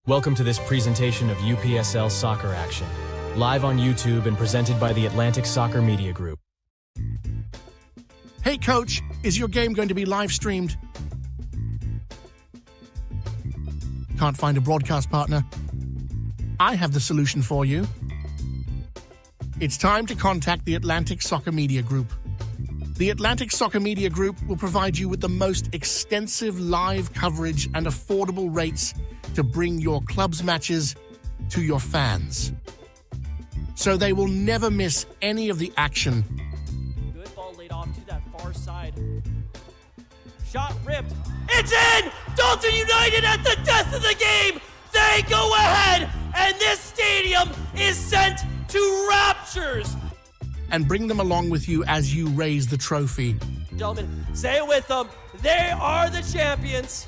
Welcome to this presentation of UPSL Soccer Action, live on YouTube and presented by the Atlantic Soccer Media Group. Hey coach, is your game going to be live streamed? Can't find a broadcast partner? I have the solution for you. It's time to contact the Atlantic Soccer Media Group. The Atlantic Soccer Media Group will provide you with the most extensive live coverage and affordable rates to bring your club's matches to your fans, so they will never miss any of the action. Good ball laid off to that far side. Shot ripped. It's in! Dalton United at the death of the game! They go ahead, and this stadium is sent to raptures. And bring them along with you as you raise the trophy. Gentlemen, say it with them. They are the champions.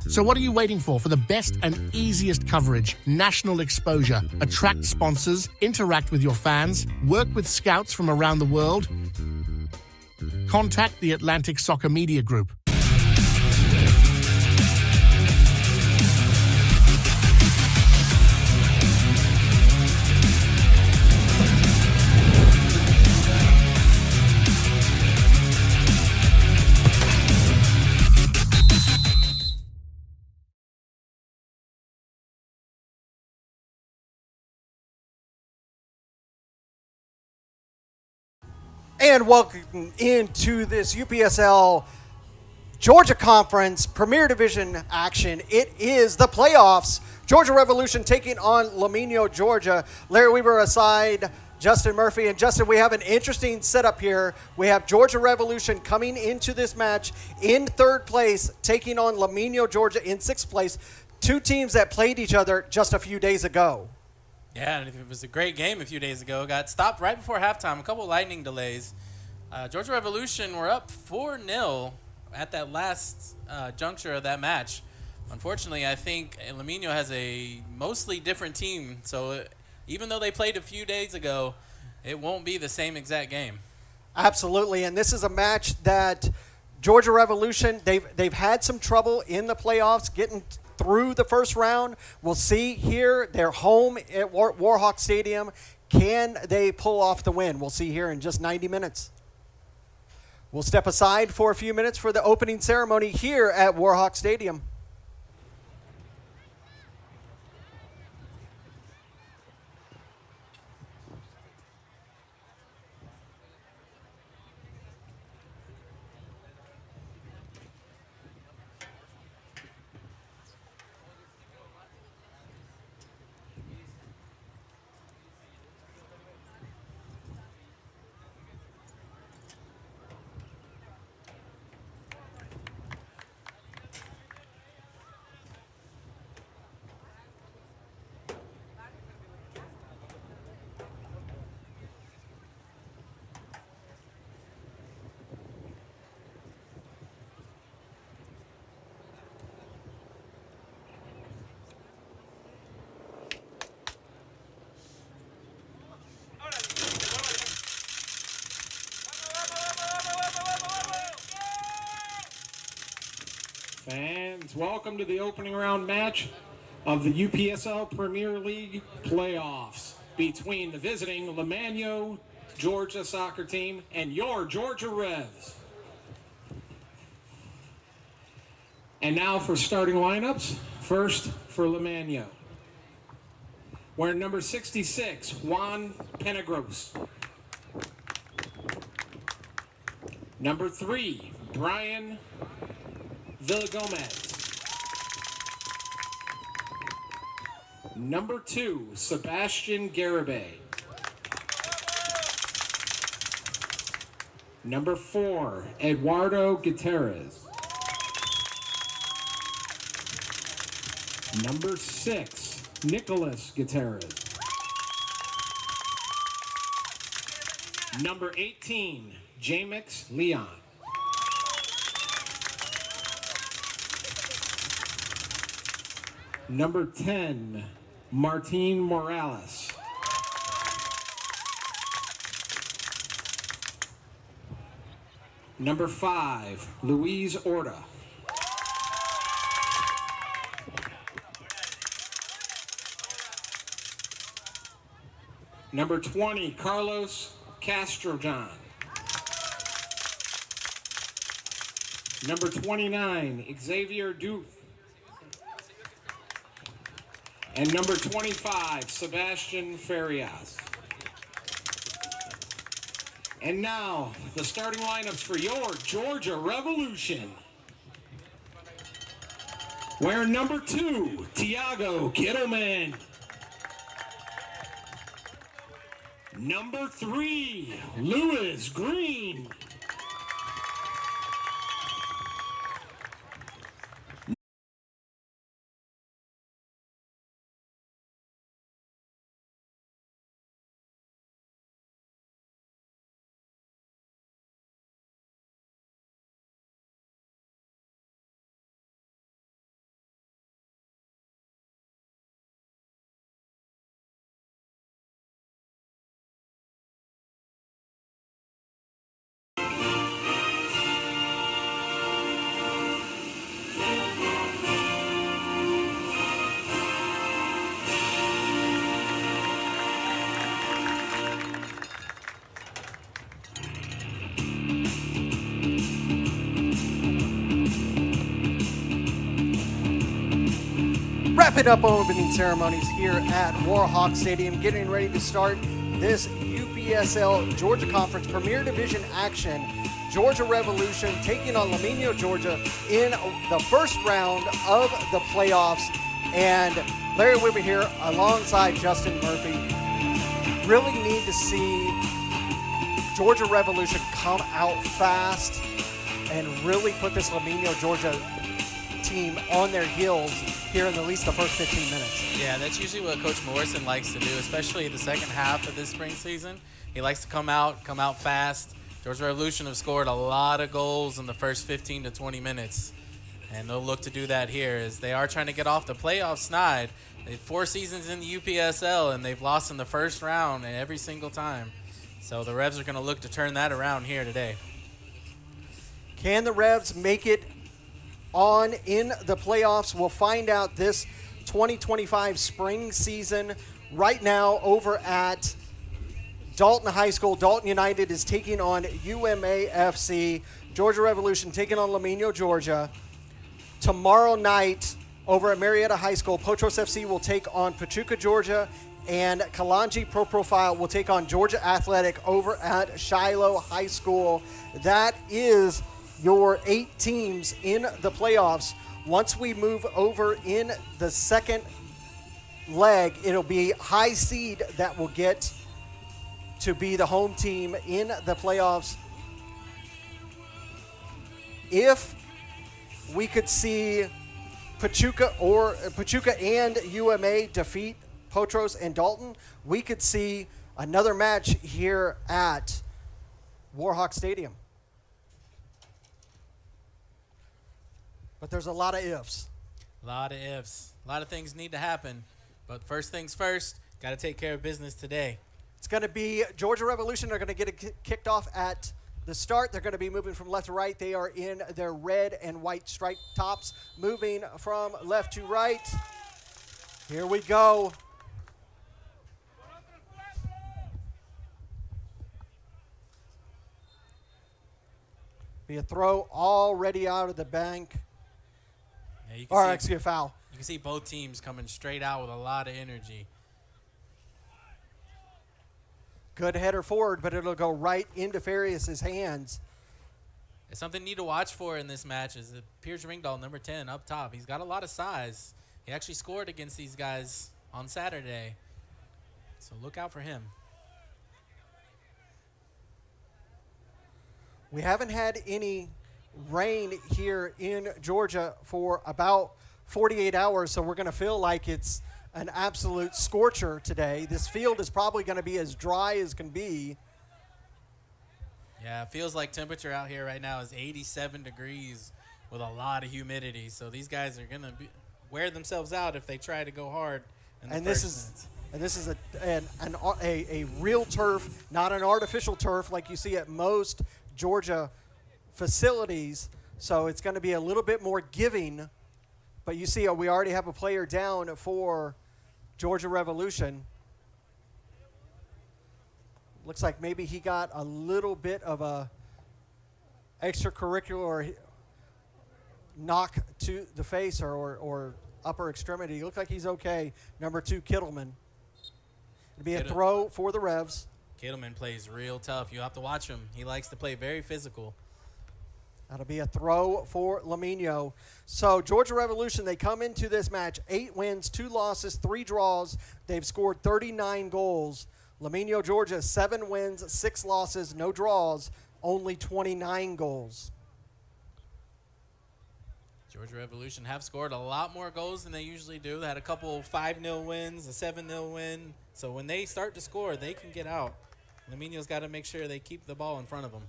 So what are you waiting for the best and easiest coverage, national exposure, attract sponsors, interact with your fans, work with scouts from around the world? Contact the Atlantic Soccer Media Group. And welcome into this UPSL Georgia Conference Premier Division action. It is the playoffs. Georgia Revolution taking on Limeno, Georgia. Larry Weaver aside, Justin Murphy. And Justin, we have an interesting setup here. We have Georgia Revolution coming into this match in third place, taking on Limeno, Georgia in sixth place. Two teams that played each other just a few days ago. Yeah, and it was a great game a few days ago. Got stopped right before halftime, a couple lightning delays. Georgia Revolution were up 4-0 at that last juncture of that match. Unfortunately, I think Limeno has a mostly different team, so even though they played a few days ago, it won't be the same exact game. Absolutely, and this is a match that Georgia Revolution, they've had some trouble in the playoffs getting through the first round. We'll see here. They're home at Warhawk Stadium. Can they pull off the win? We'll see here in just 90 minutes. We'll step aside for a few minutes for the opening ceremony here at Warhawk Stadium. Fans, welcome to the opening round match of the UPSL Premier League playoffs between the visiting Limeno, Georgia soccer team and your Georgia Revs. And now for starting lineups. First for Limeno, wearing number 66, Juan Penagros. Number 3, Brian Villagomez. Number 2, Sebastian Garibay. Number 4, Eduardo Gutierrez. Number 6, Nicholas Gutierrez. Number 18, Jamix Leon. Number 10, Martin Morales. Number 5, Luis Orta. Number 20, Carlos Castrojohn. Number 29, Xavier Duth. And number 25, Sebastian Farias. And now, the starting lineups for your Georgia Revolution. Wearing number 2, Tiago Kittleman. Number 3, Lewis Green. Wrapping up opening ceremonies here at Warhawk Stadium, getting ready to start this UPSL Georgia Conference Premier Division action. Georgia Revolution taking on Limeno, Georgia in the first round of the playoffs. And Larry Weber here alongside Justin Murphy. Really need to see Georgia Revolution come out fast and really put this Limeno, Georgia team on their heels here in at least the first 15 minutes. Yeah, that's usually what Coach Morrison likes to do, especially the second half of this spring season. He likes to come out fast. Georgia Revolution have scored a lot of goals in the first 15 to 20 minutes, and they'll look to do that here as they are trying to get off the playoff snide. They have 4 seasons in the UPSL, and they've lost in the first round every single time. So the Revs are going to look to turn that around here today. Can the Revs make it on in the playoffs? We'll find out this 2025 spring season. Right now over at Dalton High School, Dalton United is taking on UMAFC. Georgia Revolution taking on Limeno, Georgia. Tomorrow night over at Marietta High School, Potros FC will take on Pachuca, Georgia, and Kalanji Pro Profile will take on Georgia Athletic over at Shiloh High School. That is your 8 teams in the playoffs. Once we move over in the second leg, it'll be high seed that will get to be the home team in the playoffs. If we could see Pachuca and UMA defeat Potros and Dalton, we could see another match here at Warhawk Stadium. But there's a lot of ifs. A lot of ifs. A lot of things need to happen. But first things first, got to take care of business today. It's going to be Georgia Revolution. They're going to get it kicked off at the start. They're going to be moving from left to right. They are in their red and white striped tops, moving from left to right. Here we go. Be a throw already out of the bank. Yeah, you Or can actually a foul. You can see both teams coming straight out with a lot of energy. Good header forward, but it'll go right into Farias' hands. It's something you need to watch for in this match is Piers Ringdahl, number 10, up top. He's got a lot of size. He actually scored against these guys on Saturday. So look out for him. We haven't had any rain here in Georgia for about 48 hours, so we're going to feel like it's an absolute scorcher today. This field is probably going to be as dry as can be. Yeah, it feels like temperature out here right now is 87 degrees with a lot of humidity. So these guys are going to wear themselves out if they try to go hard in the first minutes. This is a real turf, not an artificial turf like you see at most Georgia facilities. So it's going to be a little bit more giving. But you see, we already have a player down for Georgia Revolution. Looks like maybe he got a little bit of a extracurricular knock to the face or upper extremity. Looked like he's okay. Number 2, Kittleman. It'll be a throw for the Revs. Kittleman plays real tough. You have to watch him. He likes to play very physical. That'll be a throw for Limeno. So Georgia Revolution, they come into this match 8 wins, 2 losses, 3 draws. They've scored 39 goals. Limeno, Georgia, 7 wins, 6 losses, no draws, only 29 goals. Georgia Revolution have scored a lot more goals than they usually do. They had a couple 5-0 wins, a 7-0 win. So when they start to score, they can get out. Limeno's got to make sure they keep the ball in front of them.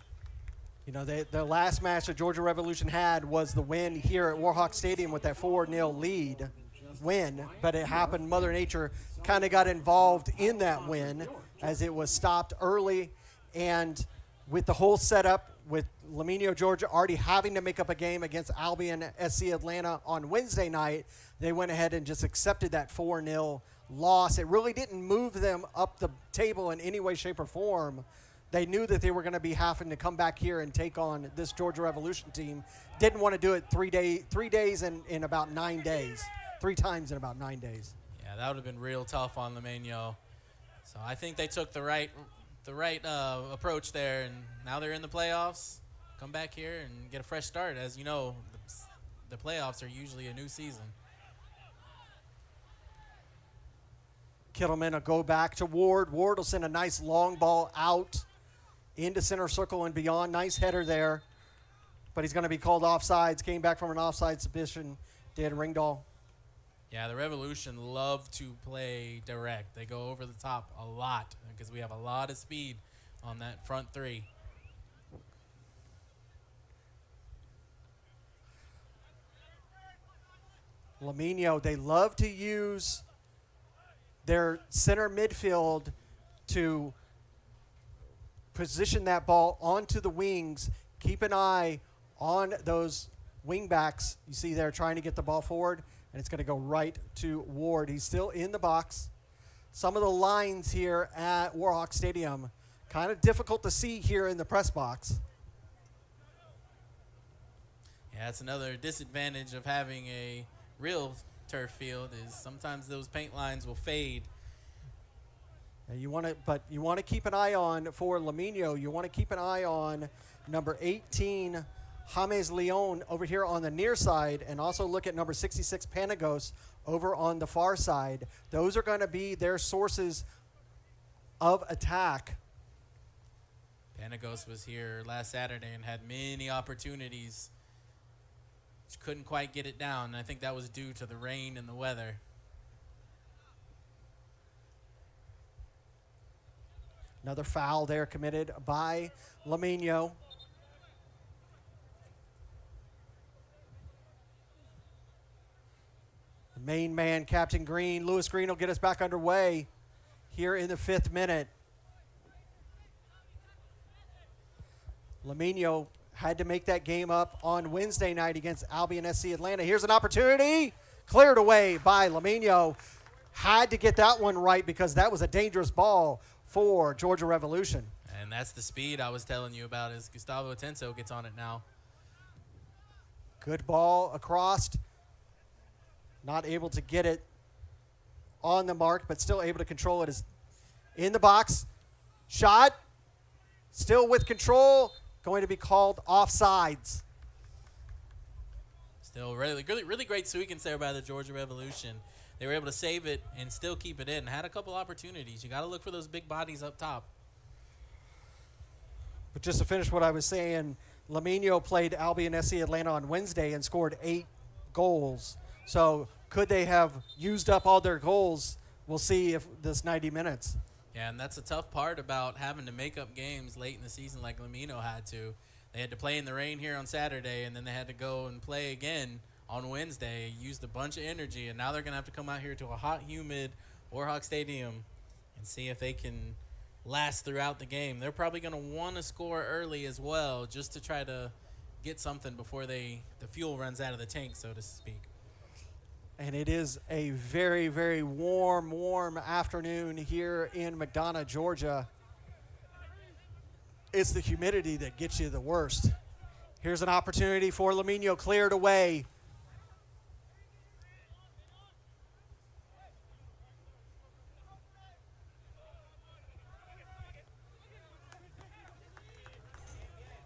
You know, the last match that Georgia Revolution had was the win here at Warhawk Stadium with that 4-0 lead win, but it happened. Mother Nature kind of got involved in that win as it was stopped early, and with the whole setup with Limeno, Georgia already having to make up a game against Albion SC Atlanta on Wednesday night, they went ahead and just accepted that 4-0 loss. It really didn't move them up the table in any way, shape, or form. They knew that they were going to be having to come back here and take on this Georgia Revolution team. Didn't want to do it 3 days in about 9 days. 3 times in about 9 days. Yeah, that would have been real tough on Limeno. So I think they took the right approach there, and now they're in the playoffs. Come back here and get a fresh start. As you know, the playoffs are usually a new season. Kittleman will go back to Ward. Ward will send a nice long ball out into center circle and beyond. Nice header there. But he's going to be called offsides. Came back from an offside submission. Did Ringdahl. Yeah, the Revolution love to play direct. They go over the top a lot because we have a lot of speed on that front 3. Limeno, they love to use their center midfield to position that ball onto the wings. Keep an eye on those wing backs. You see they're trying to get the ball forward, and it's going to go right to Ward. He's still in the box. Some of the lines here at Warhawk Stadium, kind of difficult to see here in the press box. Yeah, that's another disadvantage of having a real turf field is sometimes those paint lines will fade. And you want to keep an eye on for Limeno. You want to keep an eye on number 18, James Leon, over here on the near side, and also look at number 66, Panagos, over on the far side. Those are going to be their sources of attack. Panagos was here last Saturday and had many opportunities. Just couldn't quite get it down, and I think that was due to the rain and the weather. Another foul there committed by Limeno. The main man, Captain Green, Lewis Green, will get us back underway here in the 5th minute. Limeno had to make that game up on Wednesday night against Albion SC Atlanta. Here's an opportunity. Cleared away by Limeno. Had to get that one right because that was a dangerous ball for Georgia Revolution. And that's the speed I was telling you about as Gustavo Atenso gets on it now. Good ball across. Not able to get it on the mark, but still able to control it. Is in the box. Shot. Still with control. Going to be called offsides. Still really great sequence there by the Georgia Revolution. They were able to save it and still keep it in. Had a couple opportunities. You got to look for those big bodies up top. But just to finish what I was saying, Limeno played Albion SC Atlanta on Wednesday and scored 8 goals. So could they have used up all their goals? We'll see if this 90 minutes. Yeah, and that's a tough part about having to make up games late in the season like Limeno had to. They had to play in the rain here on Saturday, and then they had to go and play again on Wednesday, used a bunch of energy, and now they're going to have to come out here to a hot, humid Warhawk Stadium and see if they can last throughout the game. They're probably going to want to score early as well just to try to get something before the fuel runs out of the tank, so to speak. And it is a very, very warm afternoon here in McDonough, Georgia. it's the humidity that gets you the worst. Here's an opportunity for Limeno, cleared away.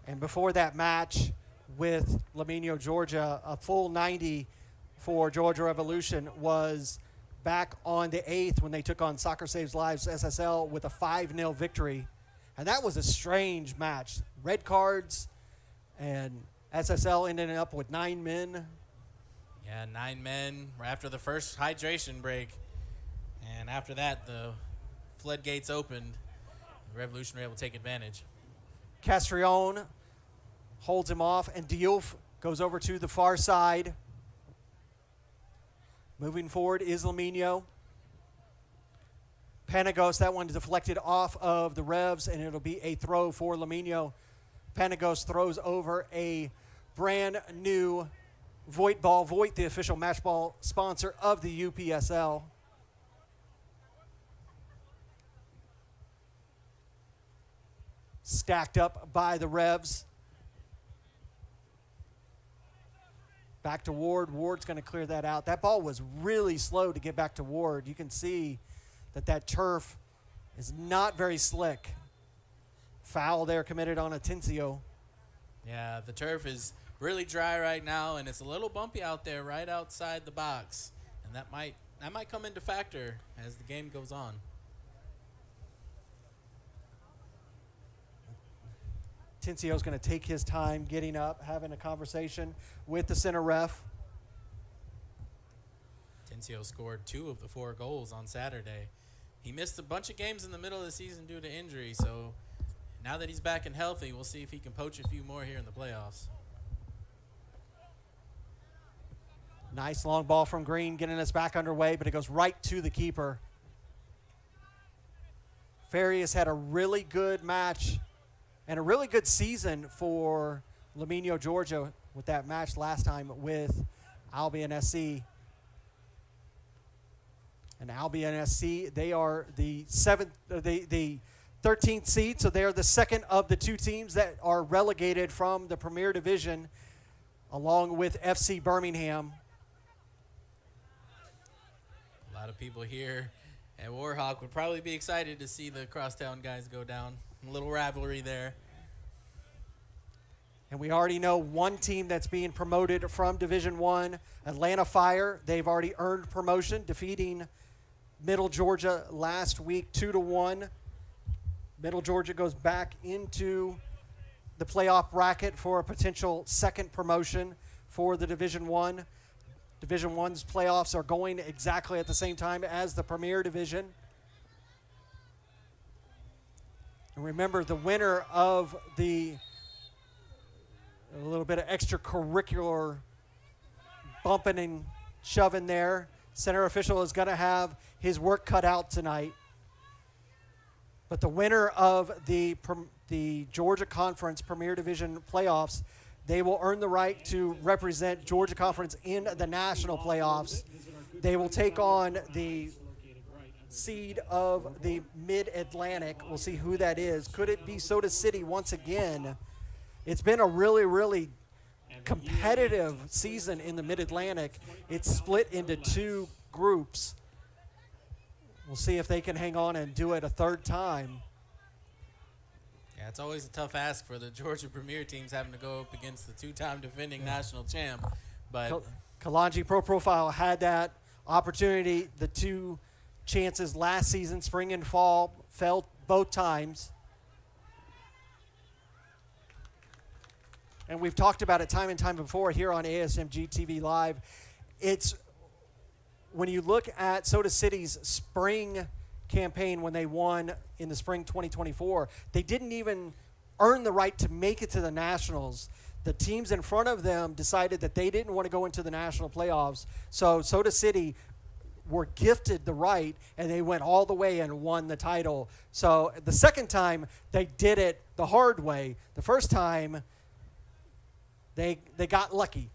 And before that match with Limeno, Georgia, a full 90 for Georgia Revolution was back on the 8th when they took on Soccer Saves Lives SSL with a 5-0 victory. And that was a strange match. Red cards, and SSL ended up with 9 men. Yeah, 9 men after the first hydration break. And after that, the floodgates opened. The Revolution were able to take advantage. Castrillon holds him off, and Diouf goes over to the far side. Moving forward is Limeno. Panagos, that one deflected off of the Revs, and it'll be a throw for Limeno. Panagos throws over a brand new Voigt ball. Voigt, the official match ball sponsor of the UPSL. Stacked up by the Revs. Back to Ward. Ward's going to clear that out. That ball was really slow to get back to Ward. You can see that turf is not very slick. Foul there committed on Atencio. Yeah, the turf is really dry right now, and it's a little bumpy out there right outside the box. And that might come into factor as the game goes on. Atencio's going to take his time getting up, having a conversation with the center ref. Atencio scored 2 of the 4 goals on Saturday. He missed a bunch of games in the middle of the season due to injury, so now that he's back and healthy, we'll see if he can poach a few more here in the playoffs. Nice long ball from Green, getting us back underway, but it goes right to the keeper. Farias had a really good match and a really good season for Limeno, Georgia, with that match last time with Albion SC. And Albion SC, they are the 13th seed, so they are the second of the 2 teams that are relegated from the Premier Division, along with FC Birmingham. A lot of people here at Warhawk would probably be excited to see the Crosstown guys go down. A little rivalry there. And we already know one team that's being promoted from Division I, Atlanta Fire. They've already earned promotion, defeating Middle Georgia last week 2-1. Middle Georgia goes back into the playoff bracket for a potential second promotion for the Division I. Division I's playoffs are going exactly at the same time as the Premier Division. And remember, the winner of a little bit of extracurricular bumping and shoving there. Center official is going to have his work cut out tonight. But the winner of the Georgia Conference Premier Division playoffs, they will earn the right to represent Georgia Conference in the national playoffs. They will take on the seed of the Mid-Atlantic. We'll see who that is. Could it be Soda City once again? It's been a really, really competitive season in the Mid-Atlantic. It's split into 2 groups. We'll see if they can hang on and do it a third time. Yeah, it's always a tough ask for the Georgia Premier teams having to go up against the 2-time defending national champ. But Kalanji Pro Profile had that opportunity. The 2 chances last season, spring and fall, fell both times. And we've talked about it time and time before here on ASMG TV Live. It's when you look at Soda City's spring campaign when they won in the spring 2024, they didn't even earn the right to make it to the Nationals. The teams in front of them decided that they didn't want to go into the national playoffs. So Soda City were gifted the right, and they went all the way and won the title. So the second time, they did it the hard way. The first time, they got lucky.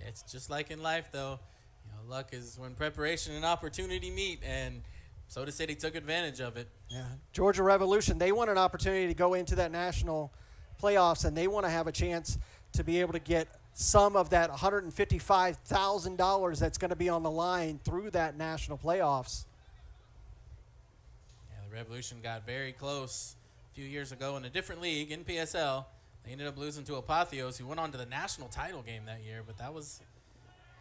it's just like in life, though. You know, luck is when preparation and opportunity meet, and Soda City took advantage of it. Yeah, Georgia Revolution, they want an opportunity to go into that national playoffs, and they want to have a chance to be able to get some of that $155,000 that's going to be on the line through that national playoffs. Yeah, the Revolution got very close a few years ago in a different league in PSL. They ended up losing to Apotheos, who went on to the national title game that year, but that was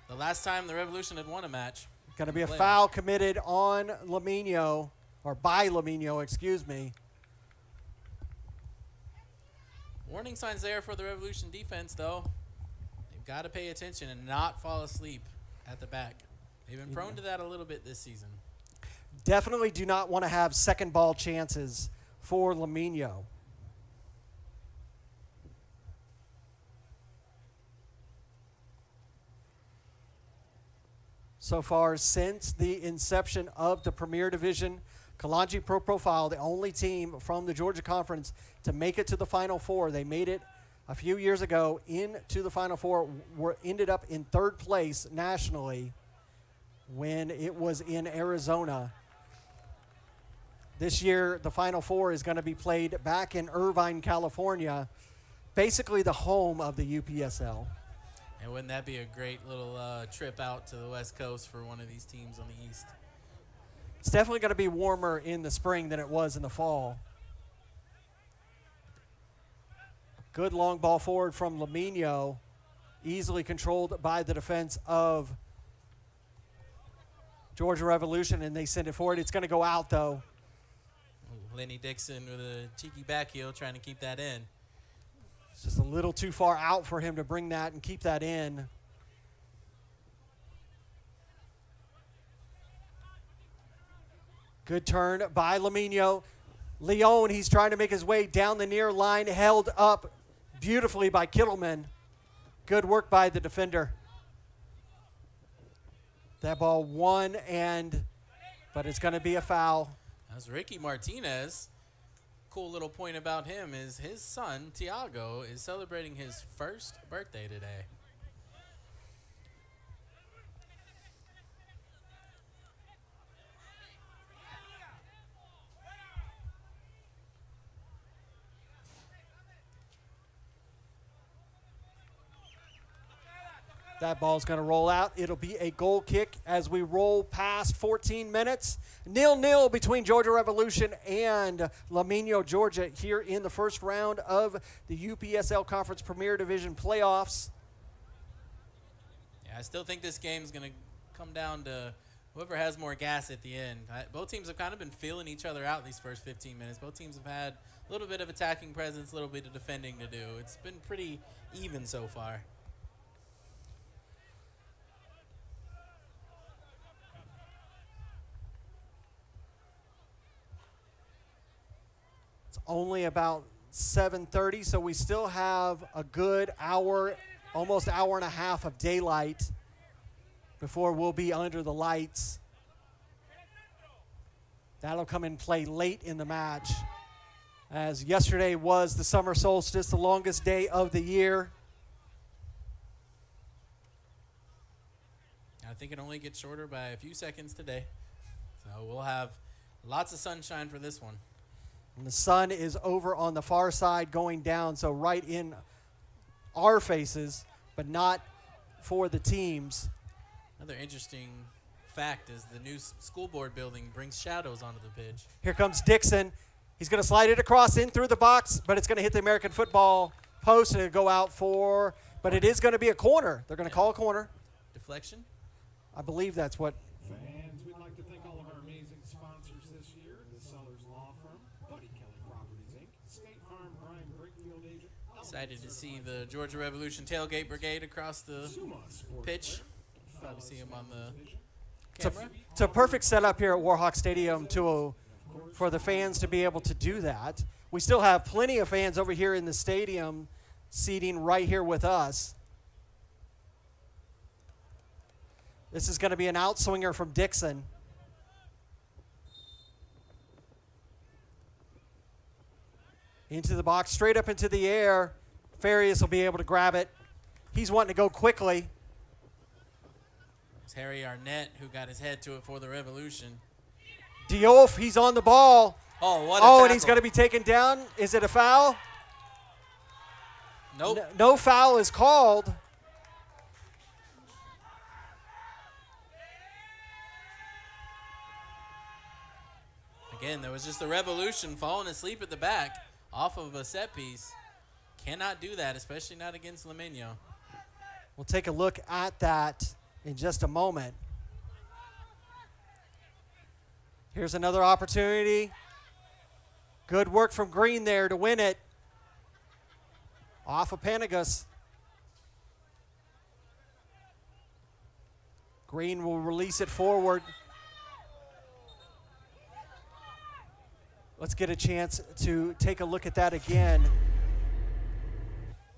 the last time the Revolution had won a match. Going to be a foul committed on Limeno, or by Limeno, excuse me. Warning signs there for the Revolution defense, though. They've got to pay attention and not fall asleep at the back. They've been prone to that a little bit this season. Definitely do not want to have second ball chances for Limeno. So far, since the inception of the Premier Division, Kalanji Pro Profile, the only team from the Georgia Conference to make it to the Final Four. They made it a few years ago into the Final Four, ended up in third place nationally when it was in Arizona. This year, the Final Four is going to be played back in Irvine, California, basically the home of the UPSL. And wouldn't that be a great little trip out to the West Coast for one of these teams on the East? It's definitely going to be warmer in the spring than it was in the fall. Good long ball forward from Limeno, easily controlled by the defense of Georgia Revolution, and they send it forward. It's going to go out, though. Lenny Dixon with a cheeky back heel trying to keep that in. It's just a little too far out for him to bring that and keep that in. Good turn by Limeno. Leon, he's trying to make his way down the near line, held up beautifully by Kittleman. Good work by the defender. That ball won, but it's going to be a foul. That's Ricky Martinez. Cool little point about him is his son, Tiago, is celebrating his first birthday today. That ball's going to roll out. It'll be a goal kick as we roll past 14 minutes. 0-0 between Georgia Revolution and Limeno, Georgia, here in the first round of the UPSL Conference Premier Division playoffs. Yeah, I still think this game's going to come down to whoever has more gas at the end. Both teams have kind of been feeling each other out these first 15 minutes. Both teams have had a little bit of attacking presence, a little bit of defending to do. It's been pretty even so far. Only about 7:30, so we still have a good hour, almost hour and a half of daylight before we'll be under the lights. That'll come in play late in the match, as yesterday was the summer solstice, the longest day of the year. I think it only gets shorter by a few seconds today, so we'll have lots of sunshine for this one. And the sun is over on the far side going down, so right in our faces, but not for the teams. Another interesting fact is the new school board building brings shadows onto the pitch. Here comes Dixon. He's going to slide it across in through the box, but it's going to hit the American football post and it'll go out for, but it is going to be a corner. They're going to call a corner. Deflection? I believe that's what. Fans, we'd like to thank all of our amazing sponsors this year: the Sellers Law Firm, Buddy Kelly Properties Inc., State Farm, Brian Brickfield Agent. Excited to see the Georgia Revolution tailgate brigade across the pitch. Probably see him on the camera. It's a perfect setup here at Warhawk Stadium for the fans to be able to do that. We still have plenty of fans over here in the stadium seating right here with us. This is going to be an outswinger from Dixon. Into the box, straight up into the air. Farias will be able to grab it. He's wanting to go quickly. It's Harry Arnett who got his head to it for the Revolution. Diouf, he's on the ball. Oh, what a tackle. And he's going to be taken down. Is it a foul? Nope. No foul is called. Again, there was just a Revolution falling asleep at the back off of a set piece. Cannot do that, especially not against Limeno. We'll take a look at that in just a moment. Here's another opportunity. Good work from Green there to win it. Off of Panagus. Green will release it forward. Let's get a chance to take a look at that again.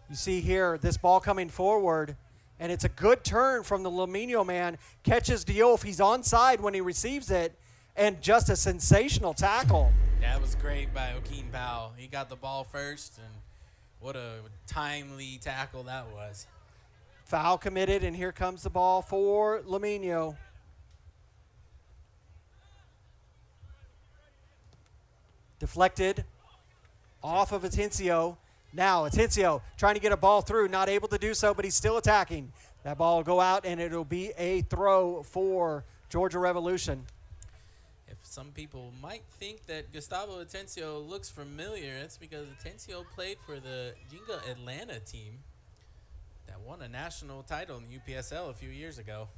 You see here, this ball coming forward, and it's a good turn from the Limeno man. Catches Diouf. He's onside when he receives it, and just a sensational tackle. That was great by Joaquin Powell. He got the ball first, and what a timely tackle that was. Foul committed, and here comes the ball for Limeno. Deflected off of Atencio. Now Atencio trying to get a ball through, not able to do so, but he's still attacking. That ball will go out, and it'll be a throw for Georgia Revolution. If some people might think that Gustavo Atencio looks familiar, it's because Atencio played for the Jinga Atlanta team that won a national title in the UPSL a few years ago.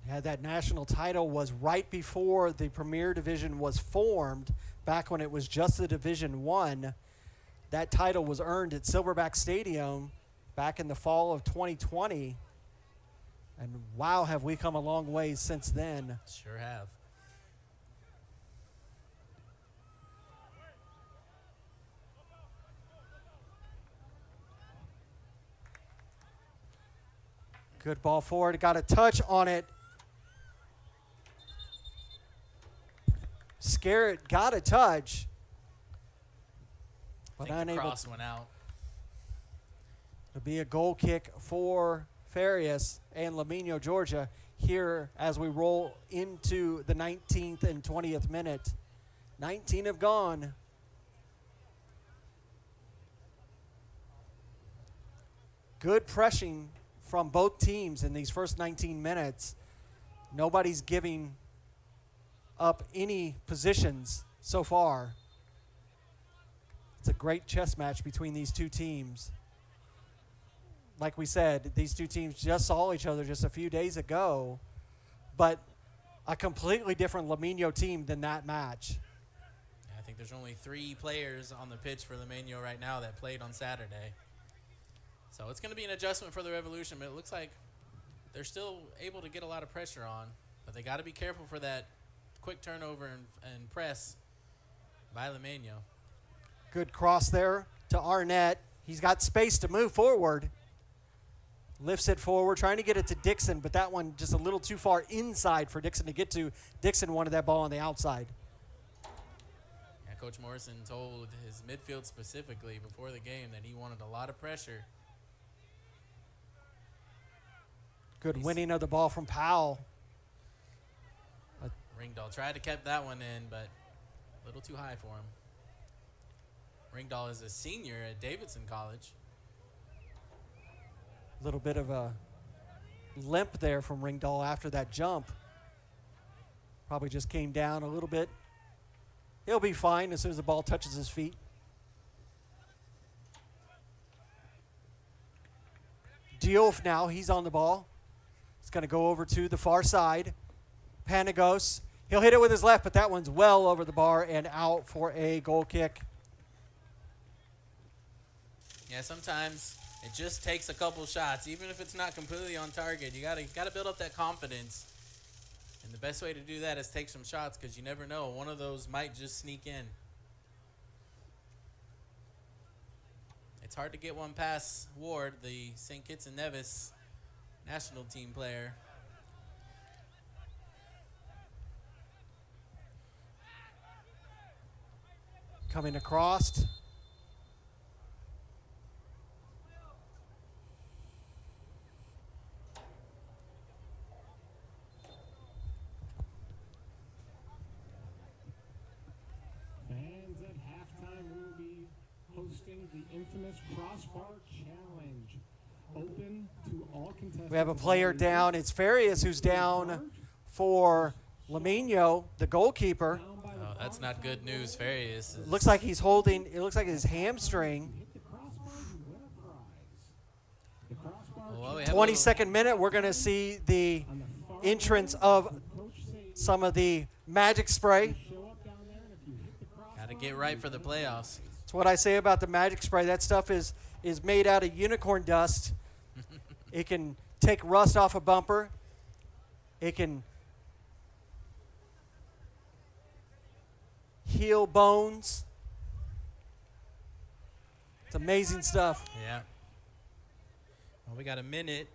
Yeah, that national title was right before the Premier Division was formed, back when it was just the Division I. That title was earned at Silverback Stadium back in the fall of 2020. And wow, have we come a long way since then. Sure have. Good ball forward, got a touch on it. Scarrett got a touch, I but think the unable cross went out. to be a goal kick for Farias and Limeno, Georgia, here as we roll into the 19th and 20th minute. 19 have gone. Good pressing from both teams in these first 19 minutes. Nobody's giving up any positions so far. It's a great chess match between these two teams. Like we said, these two teams just saw each other just a few days ago, but a completely different Limeno team than that match. I think there's only 3 players on the pitch for Limeno right now that played on Saturday. So it's going to be an adjustment for the Revolution, but it looks like they're still able to get a lot of pressure on, but they got to be careful for that quick turnover and press by Limeno. Good cross there to Arnett. He's got space to move forward. Lifts it forward, trying to get it to Dixon, but that one just a little too far inside for Dixon to get to. Dixon wanted that ball on the outside. Yeah, Coach Morrison told his midfield specifically before the game that he wanted a lot of pressure. Good winning of the ball from Powell. Ringdahl tried to keep that one in, but a little too high for him. Ringdahl is a senior at Davidson College. A little bit of a limp there from Ringdahl after that jump. Probably just came down a little bit. He'll be fine as soon as the ball touches his feet. Diouf now, he's on the ball. He's going to go over to the far side. Panagos, he'll hit it with his left, but that one's well over the bar and out for a goal kick. Yeah, sometimes it just takes a couple shots, even if it's not completely on target. You gotta build up that confidence, and the best way to do that is take some shots, because you never know, one of those might just sneak in. It's hard to get one past Ward, the St. Kitts and Nevis national team player. Coming across. the infamous crossbar challenge. Open to all contestants. We have a player down. It's Farias who's down for Limeno, the goalkeeper. Oh, that's not good news. Farias is Looks like he's holding, it looks like his hamstring. Well, we have a 22nd minute, we're going to see the entrance of some of the magic spray. got to get right for the playoffs. That's what I say about the magic spray. That stuff is made out of unicorn dust. It can take rust off a bumper. It can heal bones. It's amazing stuff. Yeah. Well, we got a minute.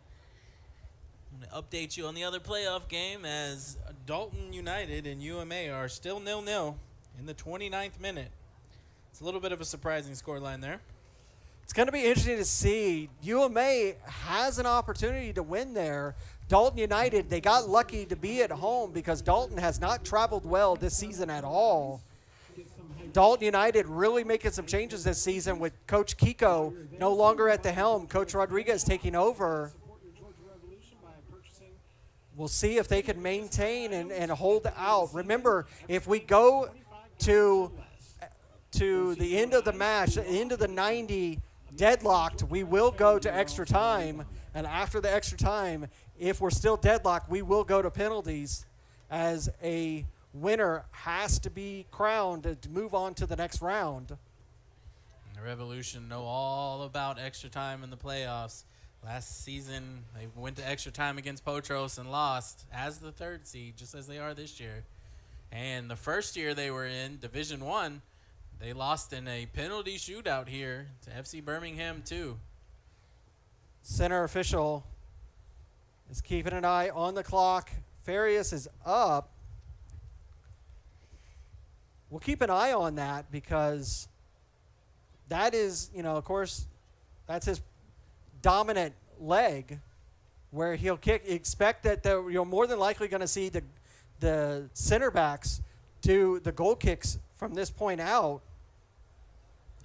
I'm going to update you on the other playoff game as Dalton United and UMA are still 0-0 in the 29th minute. It's a little bit of a surprising scoreline there. It's going to be interesting to see. UMA has an opportunity to win there. Dalton United, they got lucky to be at home because Dalton has not traveled well this season at all. Dalton United really making some changes this season with Coach Kiko no longer at the helm. Coach Rodriguez taking over. We'll see if they can maintain and hold out. Remember, if we go to the end of the match, the end of the 90 deadlocked, we will go to extra time. And after the extra time, if we're still deadlocked, we will go to penalties as a winner has to be crowned to move on to the next round. And the Revolution know all about extra time in the playoffs. Last season, they went to extra time against Potros and lost as the third seed, just as they are this year. And the first year they were in Division I, they lost in a penalty shootout here to FC Birmingham too. Center official is keeping an eye on the clock. Farias is up. We'll keep an eye on that because that is, of course, that's his dominant leg where he'll kick. Expect that you're more than likely going to see the center backs do the goal kicks from this point out.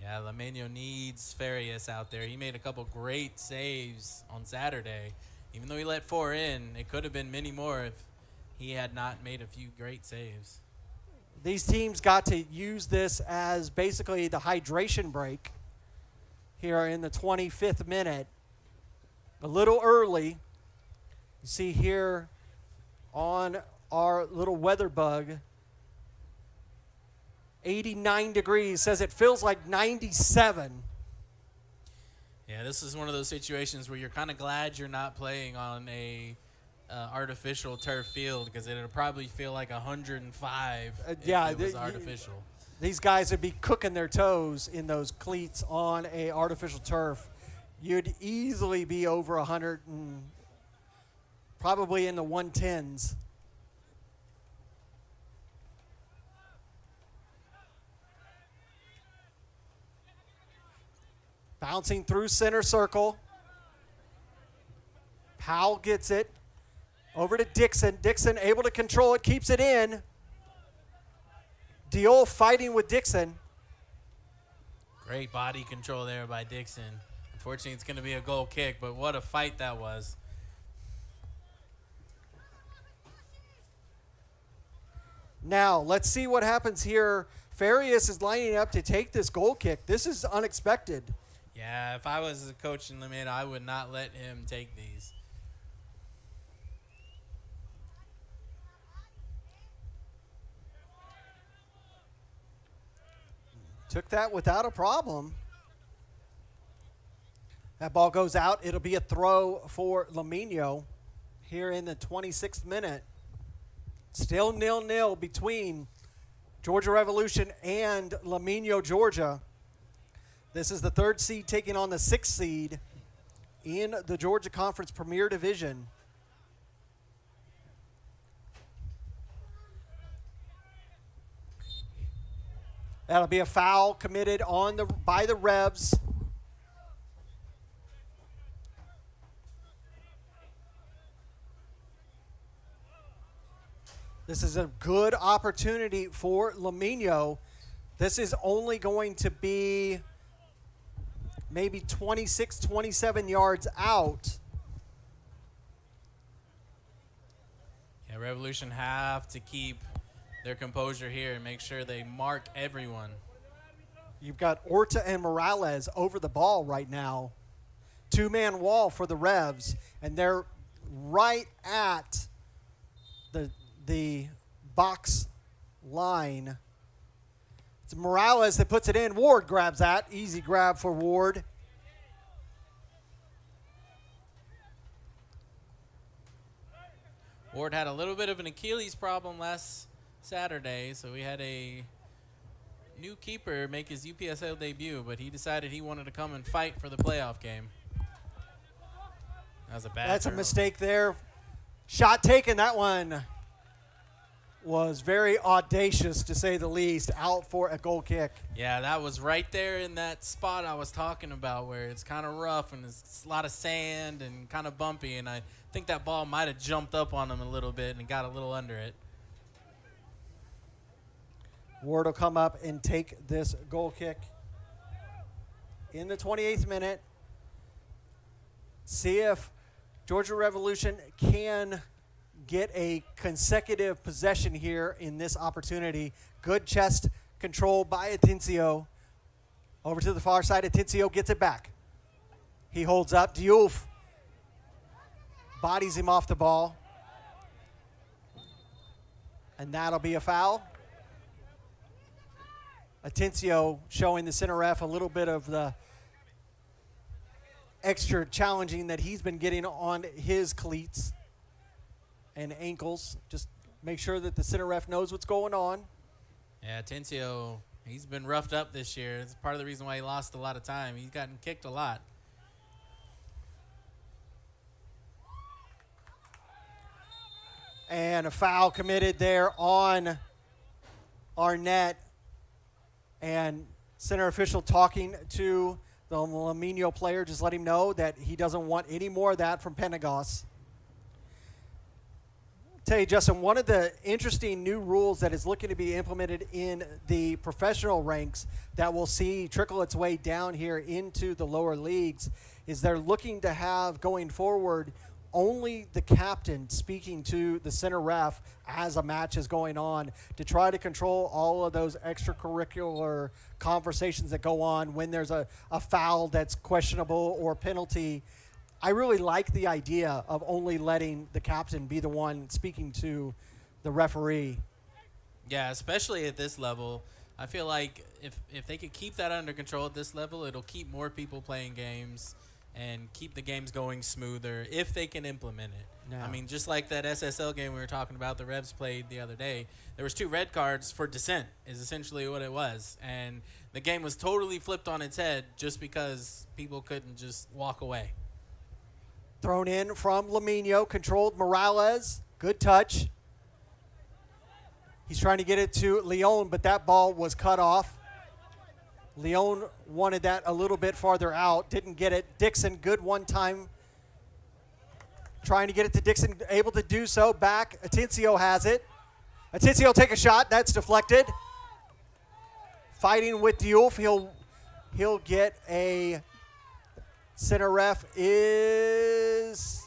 Yeah, Limeno needs Farias out there. He made a couple great saves on Saturday. Even though he let 4 in, it could have been many more if he had not made a few great saves. These teams got to use this as basically the hydration break here in the 25th minute. A little early. You see here on our little weather bug, 89 degrees, says it feels like 97. Yeah, this is one of those situations where you're kind of glad you're not playing on a artificial turf field because it would probably feel like 105 if it was artificial. These guys would be cooking their toes in those cleats on a artificial turf. You'd easily be over 100 and probably in the 110s. Bouncing through center circle. Powell gets it. Over to Dixon. Dixon able to control it, keeps it in. Diol fighting with Dixon. Great body control there by Dixon. Unfortunately, it's going to be a goal kick, but what a fight that was. Now, let's see what happens here. Farias is lining up to take this goal kick. This is unexpected. Yeah, if I was a coach in Limeno, I would not let him take these. Took that without a problem. That ball goes out. It'll be a throw for Limeno here in the 26th minute. Still 0-0 between Georgia Revolution and Limeno, Georgia. This is the third seed taking on the 6th seed in the Georgia Conference Premier Division. That'll be a foul committed by the Revs. This is a good opportunity for Limeno. This is only going to be maybe 26, 27 yards out. Yeah, Revolution have to keep their composure here and make sure they mark everyone. You've got Orta and Morales over the ball right now. Two-man wall for the Revs, and they're right at the box line. It's Morales that puts it in. Ward grabs that. Easy grab for Ward. Ward had a little bit of an Achilles problem last Saturday, so we had a new keeper make his UPSL debut, but he decided he wanted to come and fight for the playoff game. That was a bad That's turnover. a mistake there. Shot taken. That one was very audacious, to say the least, out for a goal kick. Yeah, that was right there in that spot I was talking about where it's kind of rough and there's a lot of sand and kind of bumpy, and I think that ball might have jumped up on him a little bit and got a little under it. Ward will come up and take this goal kick in the 28th minute. See if Georgia Revolution can get a consecutive possession here in this opportunity. Good chest control by Atencio. Over to the far side, Atencio gets it back. He holds up. Diouf bodies him off the ball. And that'll be a foul. Atencio showing the center ref a little bit of the extra challenging that he's been getting on his cleats and ankles. Just make sure that the center ref knows what's going on. Yeah, Atencio, he's been roughed up this year. It's part of the reason why he lost a lot of time. He's gotten kicked a lot. And a foul committed there on Arnett. And center official talking to the Limeno player, just let him know that he doesn't want any more of that from Penagos. Tell you, Justin, one of the interesting new rules that is looking to be implemented in the professional ranks that we'll see trickle its way down here into the lower leagues is they're looking to have, going forward, only the captain speaking to the center ref as a match is going on to try to control all of those extracurricular conversations that go on when there's a foul that's questionable or penalty. I really like the idea of only letting the captain be the one speaking to the referee. Yeah, especially at this level. I feel like if they could keep that under control at this level, it'll keep more people playing games and keep the games going smoother if they can implement it. Yeah. I mean, just like that SSL game we were talking about, the Revs played the other day, there was 2 red cards for dissent is essentially what it was. And the game was totally flipped on its head just because people couldn't just walk away. Thrown in from Limeno, controlled Morales. Good touch. He's trying to get it to Leon, but that ball was cut off. Leon wanted that a little bit farther out, didn't get it. Dixon, good one time. Trying to get it to Dixon, able to do so. Back, Atencio has it. Atencio take a shot, that's deflected. Fighting with Diouf, he'll get a center ref is...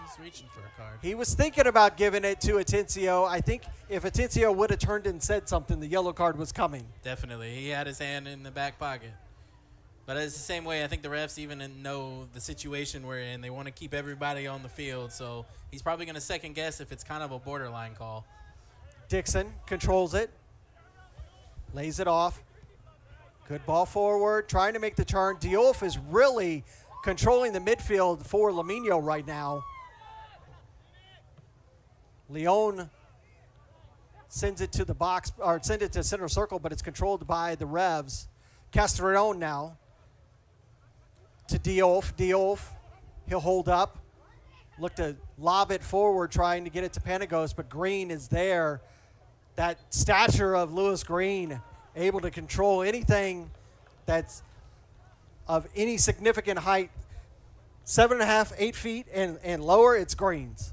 He's reaching for a card. He was thinking about giving it to Atencio. I think if Atencio would have turned and said something, the yellow card was coming. Definitely. He had his hand in the back pocket. But it's the same way I think the refs even know the situation we're in. They want to keep everybody on the field, so he's probably going to second guess if it's kind of a borderline call. Dixon controls it. Lays it off. Good ball forward, trying to make the turn. Diouf is really controlling the midfield for Limeno right now. Leon sends it to the box, or send it to center circle, but it's controlled by the Revs. Castrillon now to Diouf. Diouf, he'll hold up. Look to lob it forward, trying to get it to Panagos, but Green is there. That stature of Lewis Green, able to control anything that's of any significant height. 7.5, 8 feet and lower, it's Green's.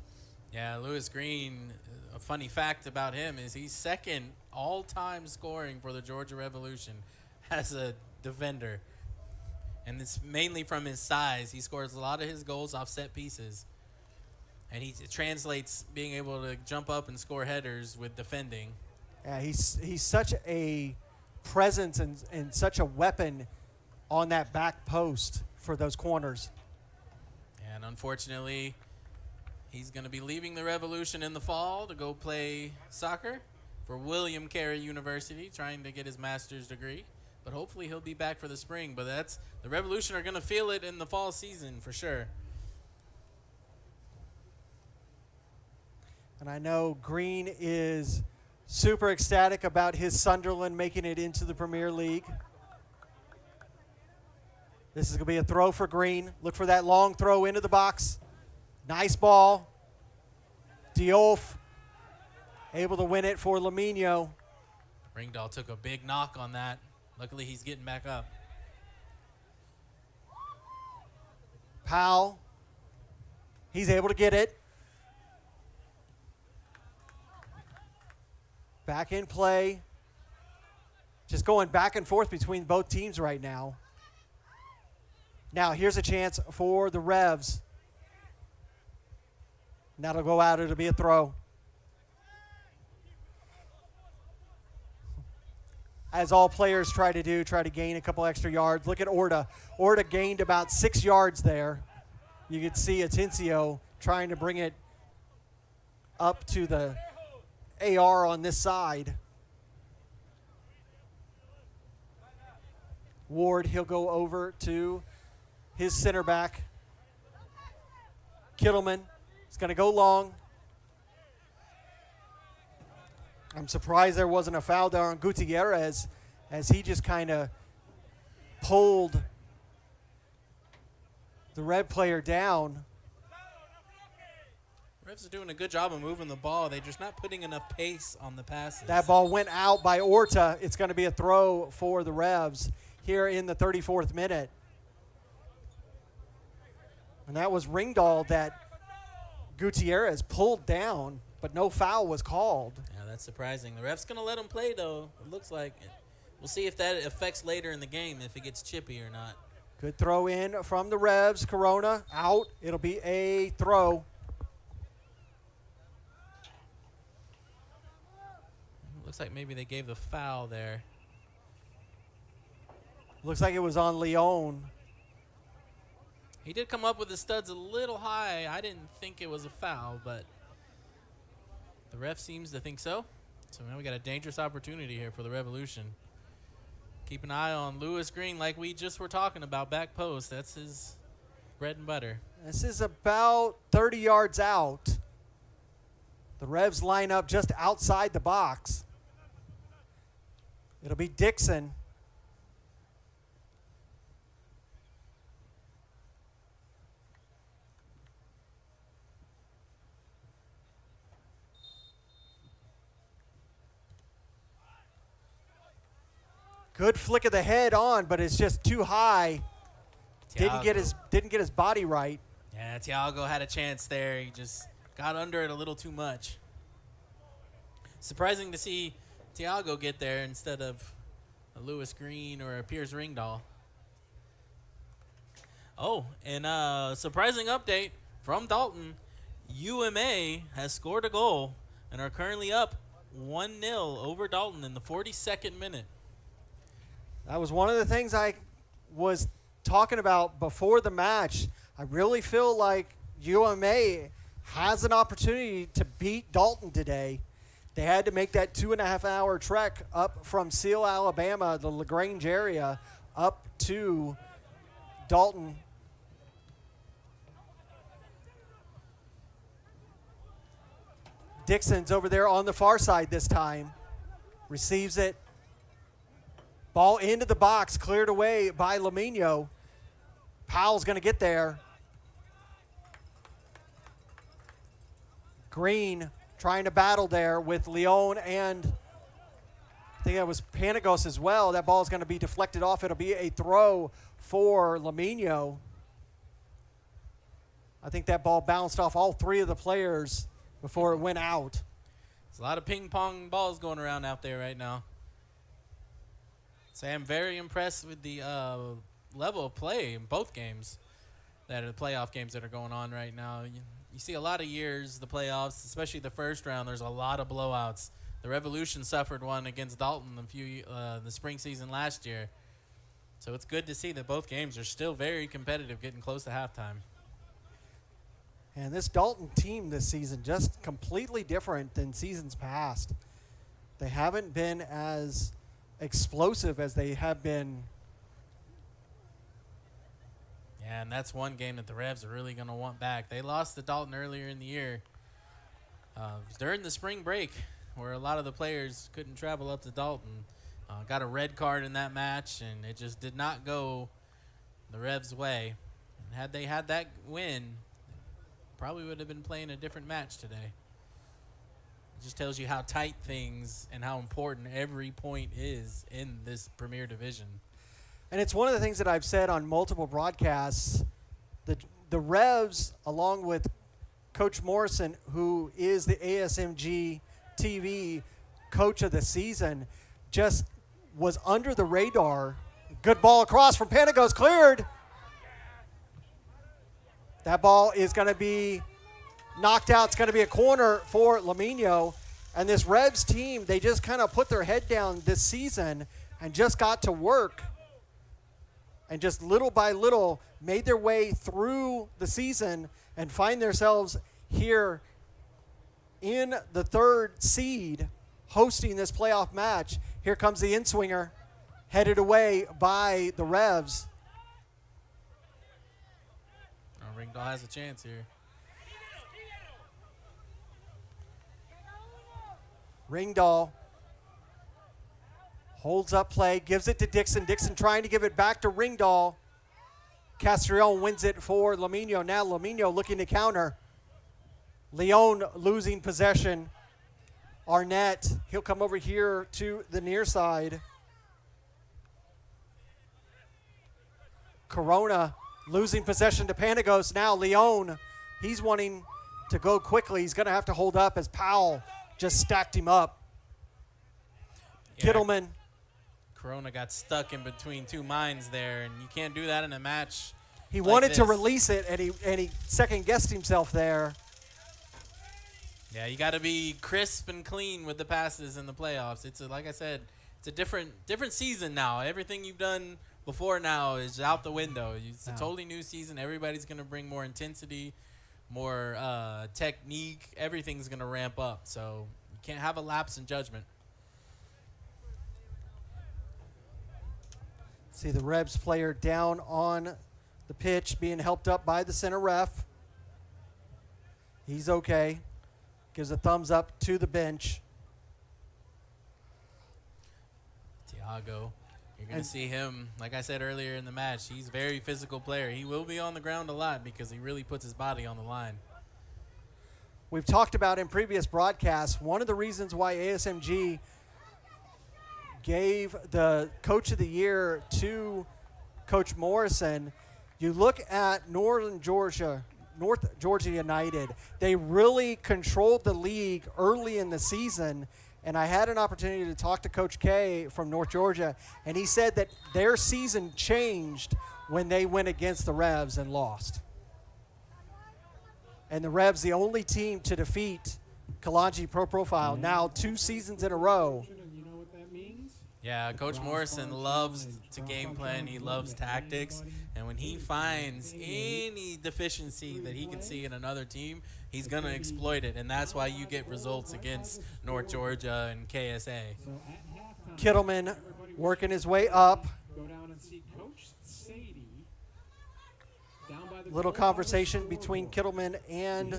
Yeah, Lewis Green, a funny fact about him is he's second all-time scoring for the Georgia Revolution as a defender. And it's mainly from his size. He scores a lot of his goals off set pieces. And he translates being able to jump up and score headers with defending. Yeah, he's such a presence and such a weapon on that back post for those corners. And unfortunately, he's going to be leaving the Revolution in the fall to go play soccer for William Carey University, trying to get his master's degree. But hopefully he'll be back for the spring. But the Revolution are going to feel it in the fall season for sure. And I know Green is super ecstatic about his Sunderland making it into the Premier League. This is going to be a throw for Green. Look for that long throw into the box. Nice ball. Diouf able to win it for Limeno. Ringdahl took a big knock on that. Luckily, he's getting back up. Powell. He's able to get it. Back in play. Just going back and forth between both teams right now. Now, here's a chance for the Revs. And that'll go out. It'll be a throw. As all players try to do, try to gain a couple extra yards. Look at Orta. Orta gained about 6 yards there. You could see Atencio trying to bring it up to the AR on this side. Ward, he'll go over to his center back. Kittleman is going to go long. I'm surprised there wasn't a foul there on Gutierrez as he just kind of pulled the Red player down. Revs are doing a good job of moving the ball. They're just not putting enough pace on the passes. That ball went out by Orta. It's going to be a throw for the Revs here in the 34th minute. And that was Ringdahl that Gutierrez pulled down, but no foul was called. Yeah, that's surprising. The ref's going to let him play, though. It looks like it. We'll see if that affects later in the game, if it gets chippy or not. Good throw in from the Revs. Corona out. It'll be a throw. Looks like maybe they gave the foul there. Looks like it was on Leon. He did come up with the studs a little high. I didn't think it was a foul, but the ref seems to think so. So now we got a dangerous opportunity here for the Revolution. Keep an eye on Lewis Green like we just were talking about, back post. That's his bread and butter. This is about 30 yards out. The Revs line up just outside the box. It'll be Dixon. Good flick of the head on, but it's just too high. Didn't get his body right. Yeah, Thiago had a chance there. He just got under it a little too much. Surprising to see Thiago get there instead of a Lewis Green or a Piers Ringdahl. Oh, and a surprising update from Dalton. UMA has scored a goal and are currently up 1-0 over Dalton in the 42nd minute. That was one of the things I was talking about before the match. I really feel like UMA has an opportunity to beat Dalton today. They had to make that 2.5-hour trek up from Seal, Alabama, the LaGrange area, up to Dalton. Dixon's over there on the far side this time. Receives it. Ball into the box, cleared away by Limeno. Powell's going to get there. Green trying to battle there with Leon and I think that was Panagos as well. That ball is going to be deflected off. It'll be a throw for Limeno. I think that ball bounced off all three of the players before it went out. There's a lot of ping pong balls going around out there right now. So I'm very impressed with the level of play in both games that are the playoff games that are going on right now. You see a lot of years, the playoffs, especially the first round, there's a lot of blowouts. The Revolution suffered one against Dalton the spring season last year. So it's good to see that both games are still very competitive, getting close to halftime. And this Dalton team this season just completely different than seasons past. They haven't been as explosive as they have been. Yeah, and that's one game that the Revs are really going to want back. They lost to Dalton earlier in the year during the spring break, where a lot of the players couldn't travel up to Dalton. Got a red card in that match, and it just did not go the Revs' way. And had they had that win, probably would have been playing a different match today. It just tells you how tight things and how important every point is in this Premier Division. And it's one of the things that I've said on multiple broadcasts. The Revs, along with Coach Morrison, who is the ASMG TV Coach of the Season, just was under the radar. Good ball across from Panagos, cleared. That ball is going to be knocked out. It's going to be a corner for Limeno. And this Revs team, they just kind of put their head down this season and just got to work. And just little by little made their way through the season and find themselves here in the third seed hosting this playoff match. Here comes the in-swinger, headed away by the Revs. Ringdahl has a chance here. Ringdahl holds up play, gives it to Dixon. Dixon trying to give it back to Ringdahl. Castrillon wins it for Limeno. Now Limeno looking to counter. Leon losing possession. Arnett, he'll come over here to the near side. Corona losing possession to Panagos. Now Leon, he's wanting to go quickly. He's going to have to hold up as Powell just stacked him up. Yeah. Kittleman. Corona got stuck in between two minds there, and you can't do that in a match. He like wanted this. to release it, and he second-guessed himself there. Yeah, you got to be crisp and clean with the passes in the playoffs. It's like I said, it's a different season now. Everything you've done before now is out the window. It's a totally new season. Everybody's going to bring more intensity, more technique. Everything's going to ramp up. So you can't have a lapse in judgment. See the Revs player down on the pitch being helped up by the center ref. He's okay. Gives a thumbs up to the bench. Tiago, you're going to see him, like I said earlier in the match, he's a very physical player. He will be on the ground a lot because he really puts his body on the line. We've talked about in previous broadcasts, one of the reasons why ASMG gave the Coach of the Year to Coach Morrison. You look at North Georgia United. They really controlled the league early in the season, and I had an opportunity to talk to Coach K from North Georgia, and he said that their season changed when they went against the Revs and lost. And the Revs, the only team to defeat Kalanji Pro Profile now 2 seasons in a row. You know what that means? Yeah, Coach Morrison loves to game plan. He loves tactics. And when he finds any deficiency that he can see in another team, he's going to exploit it. And that's why you get results against North Georgia and KSA. Kittleman working his way up. Go down and see Coach Sadie. Down by the Little conversation between Kittleman and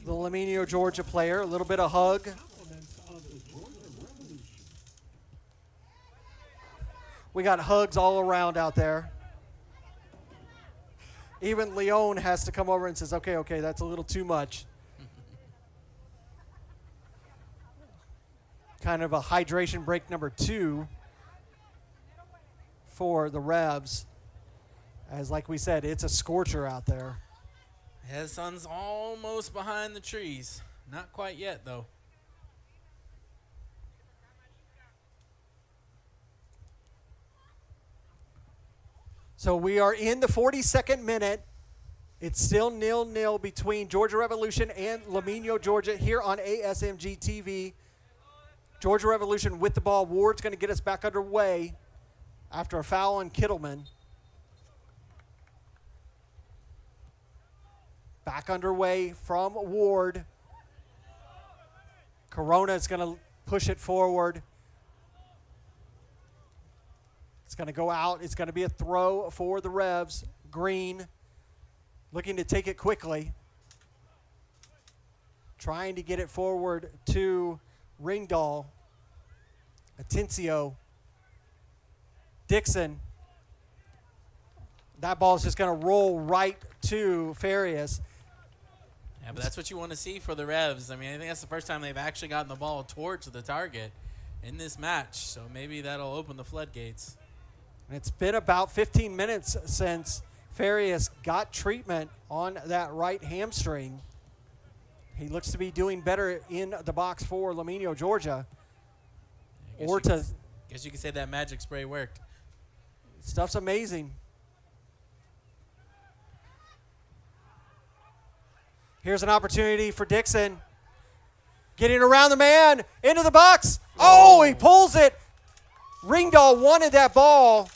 the Limeno, Georgia player. A little bit of hug. We got hugs all around out there. Even Leon has to come over and says, okay, that's a little too much. Kind of a hydration break number 2 for the Revs. As like we said, it's a scorcher out there. His son's almost behind the trees. Not quite yet, though. So we are in the 42nd minute. It's still 0-0 between Georgia Revolution and Limeno, Georgia, here on ASMG TV. Georgia Revolution with the ball. Ward's going to get us back underway after a foul on Kittleman. Back underway from Ward. Corona is going to push it forward. It's going to go out. It's going to be a throw for the Revs. Green looking to take it quickly. Trying to get it forward to Ringdahl. Atencio. Dixon. That ball is just going to roll right to Farias. Yeah, but that's what you want to see for the Revs. I mean, I think that's the first time they've actually gotten the ball towards the target in this match. So maybe that'll open the floodgates. It's been about 15 minutes since Farias got treatment on that right hamstring. He looks to be doing better in the box for Limeno, Georgia. Guess you could say that magic spray worked. Stuff's amazing. Here's an opportunity for Dixon. Getting around the man, into the box. Oh, he pulls it. Ringdahl wanted that ball.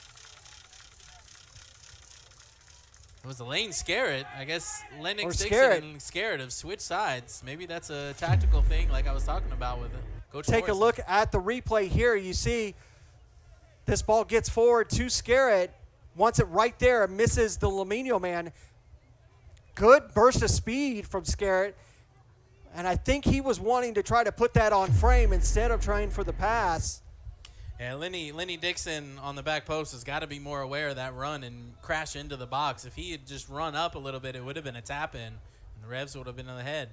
It was Elaine Scarrett. I guess Lennox Or Dixon and Scarrett have switched sides. Maybe that's a tactical thing like I was talking about with Coach Take a Morrison. look at the replay here. You see this ball gets forward to Scarrett. Wants it right there. It misses the Limeno man. Good burst of speed from Scarrett. And I think he was wanting to try to put that on frame instead of trying for the pass. Yeah, Lenny Dixon on the back post has got to be more aware of that run and crash into the box. If he had just run up a little bit, it would have been a tap-in, and the Revs would have been on the head.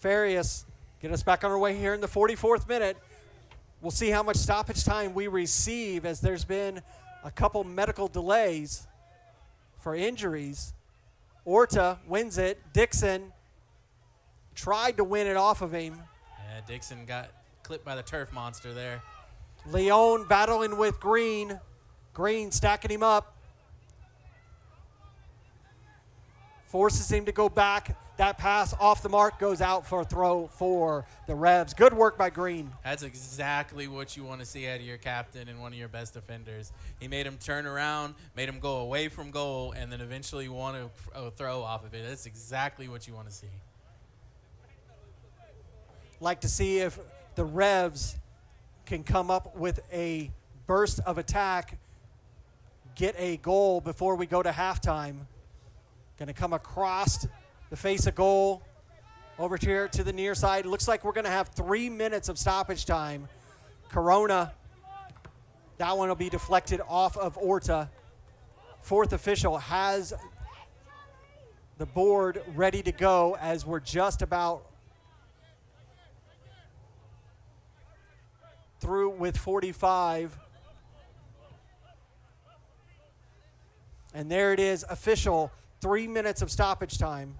Farias get us back on our way here in the 44th minute. We'll see how much stoppage time we receive as there's been a couple medical delays for injuries. Orta wins it. Dixon tried to win it off of him. Yeah, Dixon got clipped by the turf monster there. Leone battling with Green. Green stacking him up. Forces him to go back. That pass off the mark goes out for a throw for the Revs. Good work by Green. That's exactly what you want to see out of your captain and one of your best defenders. He made him turn around, made him go away from goal, and then eventually want to throw off of it. That's exactly what you want to see. Like to see if the Revs can come up with a burst of attack, get a goal before we go to halftime. Going to come across the face of goal over here to the near side. Looks like we're going to have 3 minutes of stoppage time. Corona, that one will be deflected off of Orta. Fourth official has the board ready to go as we're just about through with 45. And there it is, official, 3 minutes of stoppage time.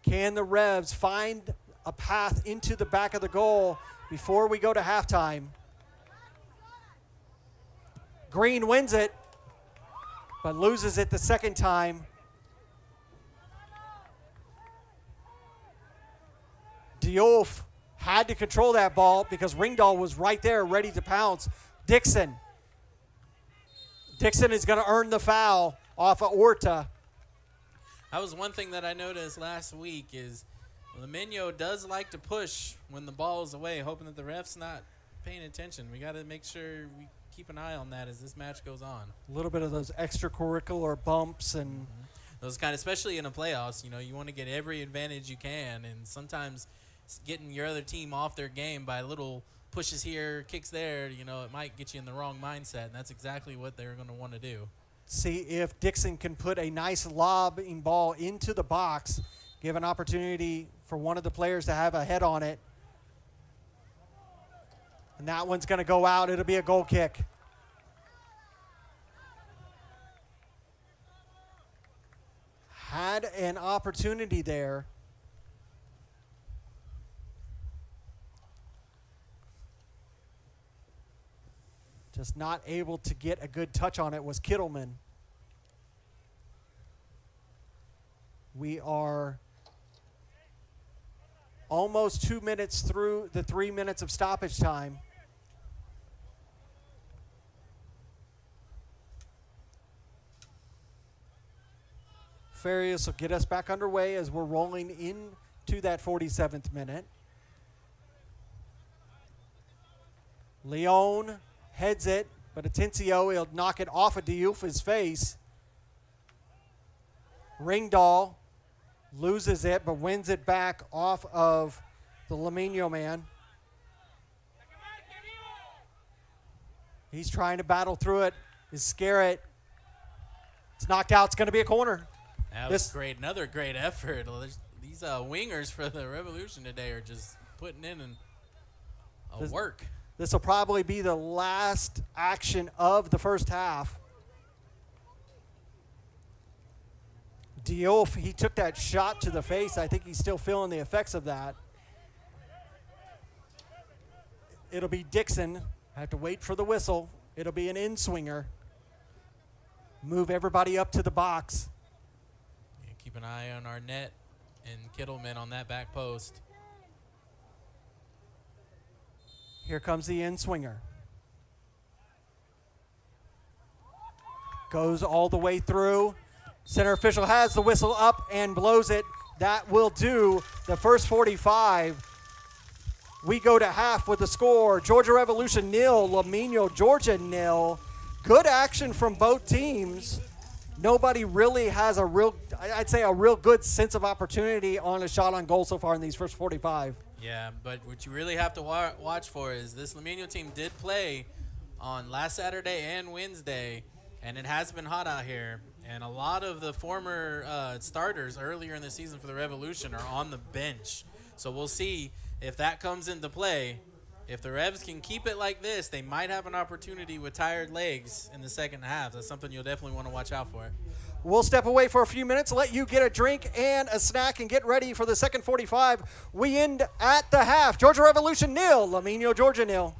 Can the Revs find a path into the back of the goal before we go to halftime? Green wins it, but loses it the second time. Diouf had to control that ball because Ringdahl was right there ready to pounce. Dixon is going to earn the foul off of Orta. That was one thing that I noticed last week is Limeno does like to push when the ball is away, hoping that the ref's not paying attention. We got to make sure we keep an eye on that as this match goes on. A little bit of those extracurricular bumps and those kind of, especially in the playoffs, you want to get every advantage you can, and sometimes getting your other team off their game by little pushes here, kicks there, it might get you in the wrong mindset, and that's exactly what they're going to want to do. See if Dixon can put a nice lobbing ball into the box, give an opportunity for one of the players to have a head on it. And that one's going to go out. It'll be a goal kick. Had an opportunity there. Just not able to get a good touch on it was Kittleman. We are almost 2 minutes through the 3 minutes of stoppage time. Farias will get us back underway as we're rolling into that 47th minute. Leone heads it, but Atencio, he'll knock it off of Diouf's face. Ringdahl loses it, but wins it back off of the Limeno man. He's trying to battle through it. Is Scarrett. It's knocked out. It's going to be a corner. That was great. Another great effort. These wingers for the Revolution today are just putting in work. This will probably be the last action of the first half. Diouf, he took that shot to the face. I think he's still feeling the effects of that. It'll be Dixon. I have to wait for the whistle. It'll be an in-swinger. Move everybody up to the box. Yeah, keep an eye on Arnett and Kittleman on that back post. Here comes the in-swinger. Goes all the way through. Center official has the whistle up and blows it. That will do the first 45. We go to half with the score. Georgia Revolution 0, Limeno, Georgia 0. Good action from both teams. Nobody really has I'd say a real good sense of opportunity on a shot on goal so far in these first 45. Yeah, but what you really have to watch for is this Limeno team did play on last Saturday and Wednesday, and it has been hot out here. And a lot of the former starters earlier in the season for the Revolution are on the bench. So we'll see if that comes into play. If the Revs can keep it like this, they might have an opportunity with tired legs in the second half. That's something you'll definitely want to watch out for. We'll step away for a few minutes, let you get a drink and a snack and get ready for the second 45. We end at the half. Georgia Revolution 0, Limeno, Georgia 0.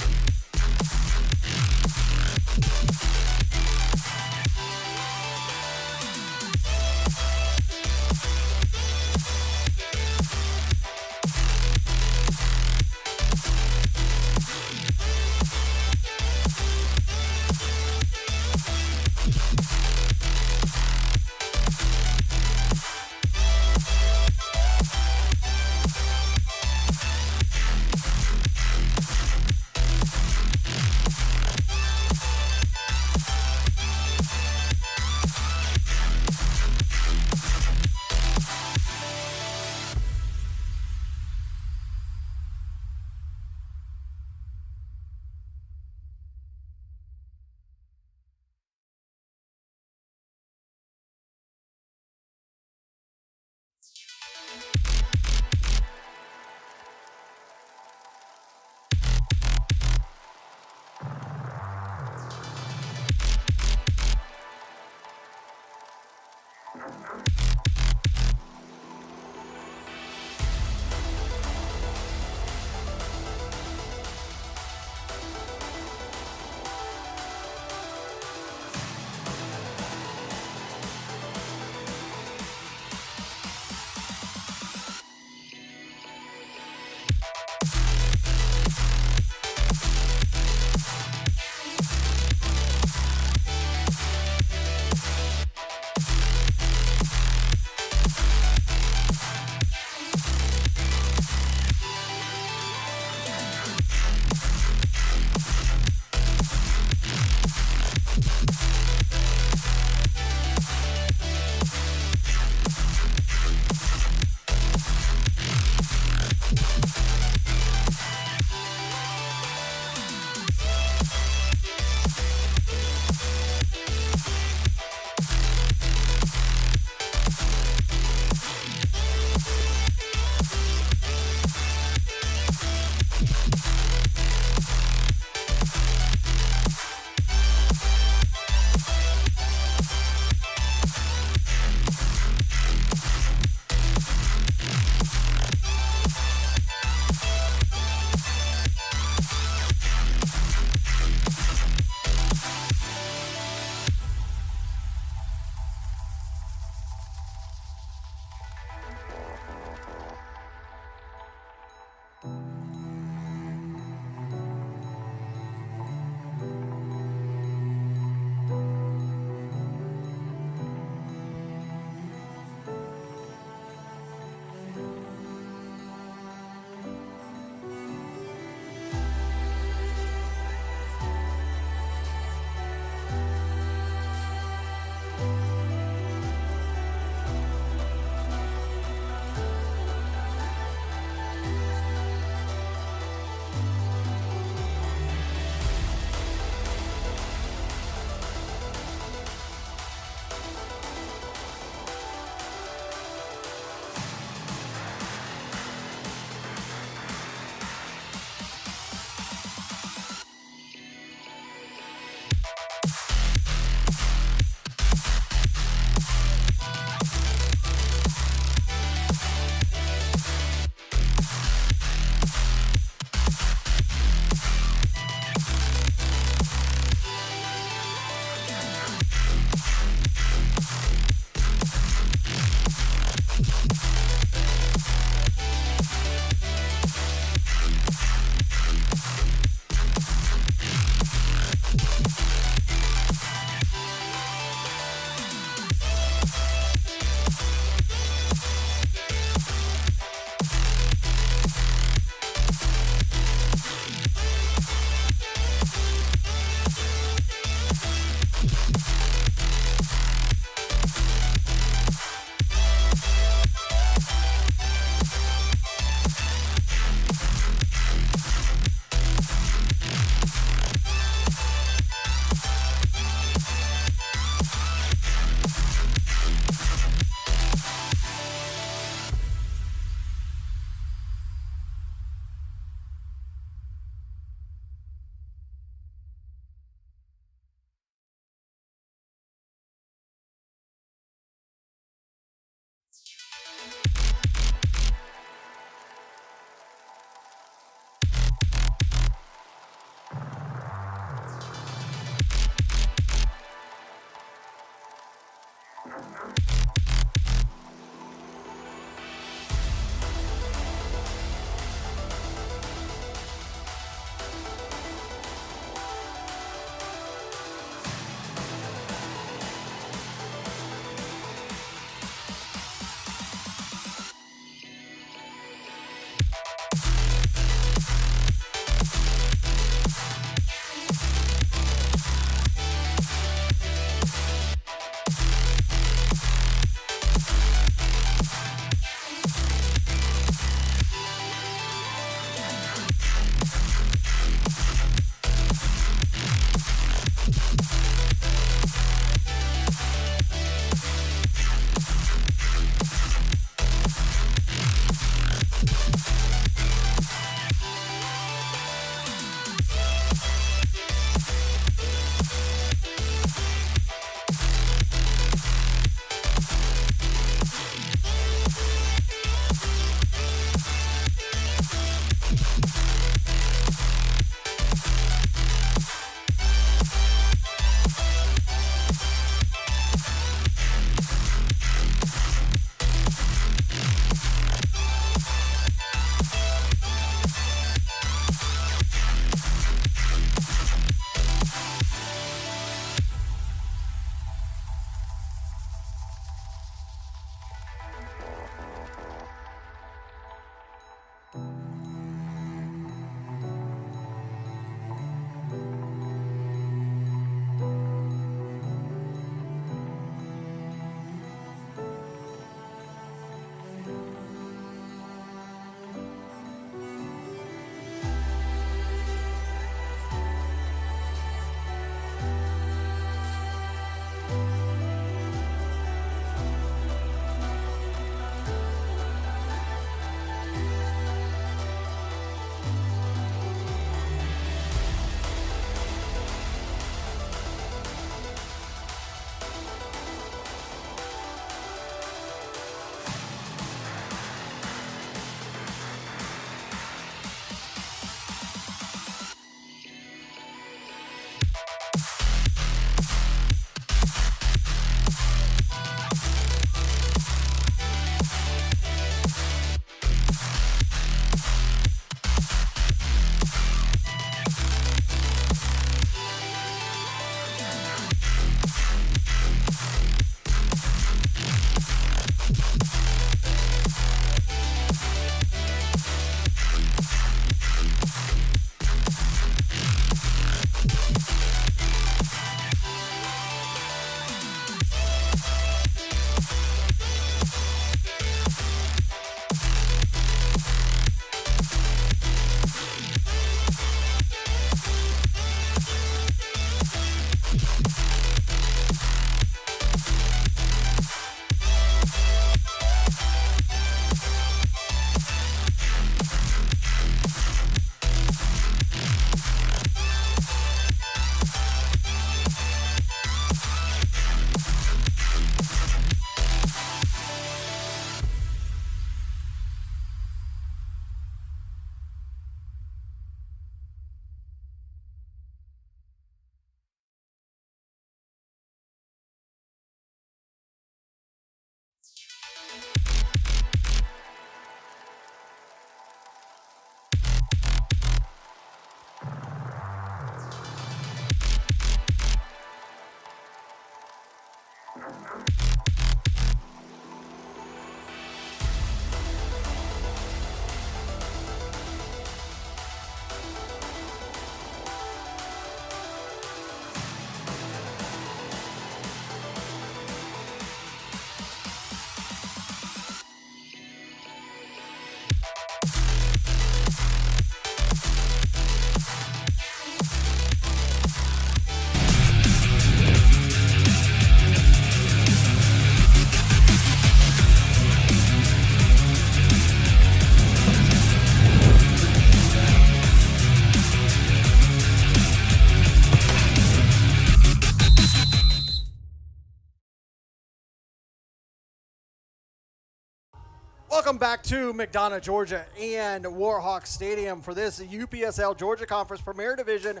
Welcome back to McDonough, Georgia and Warhawk Stadium for this UPSL Georgia Conference Premier Division.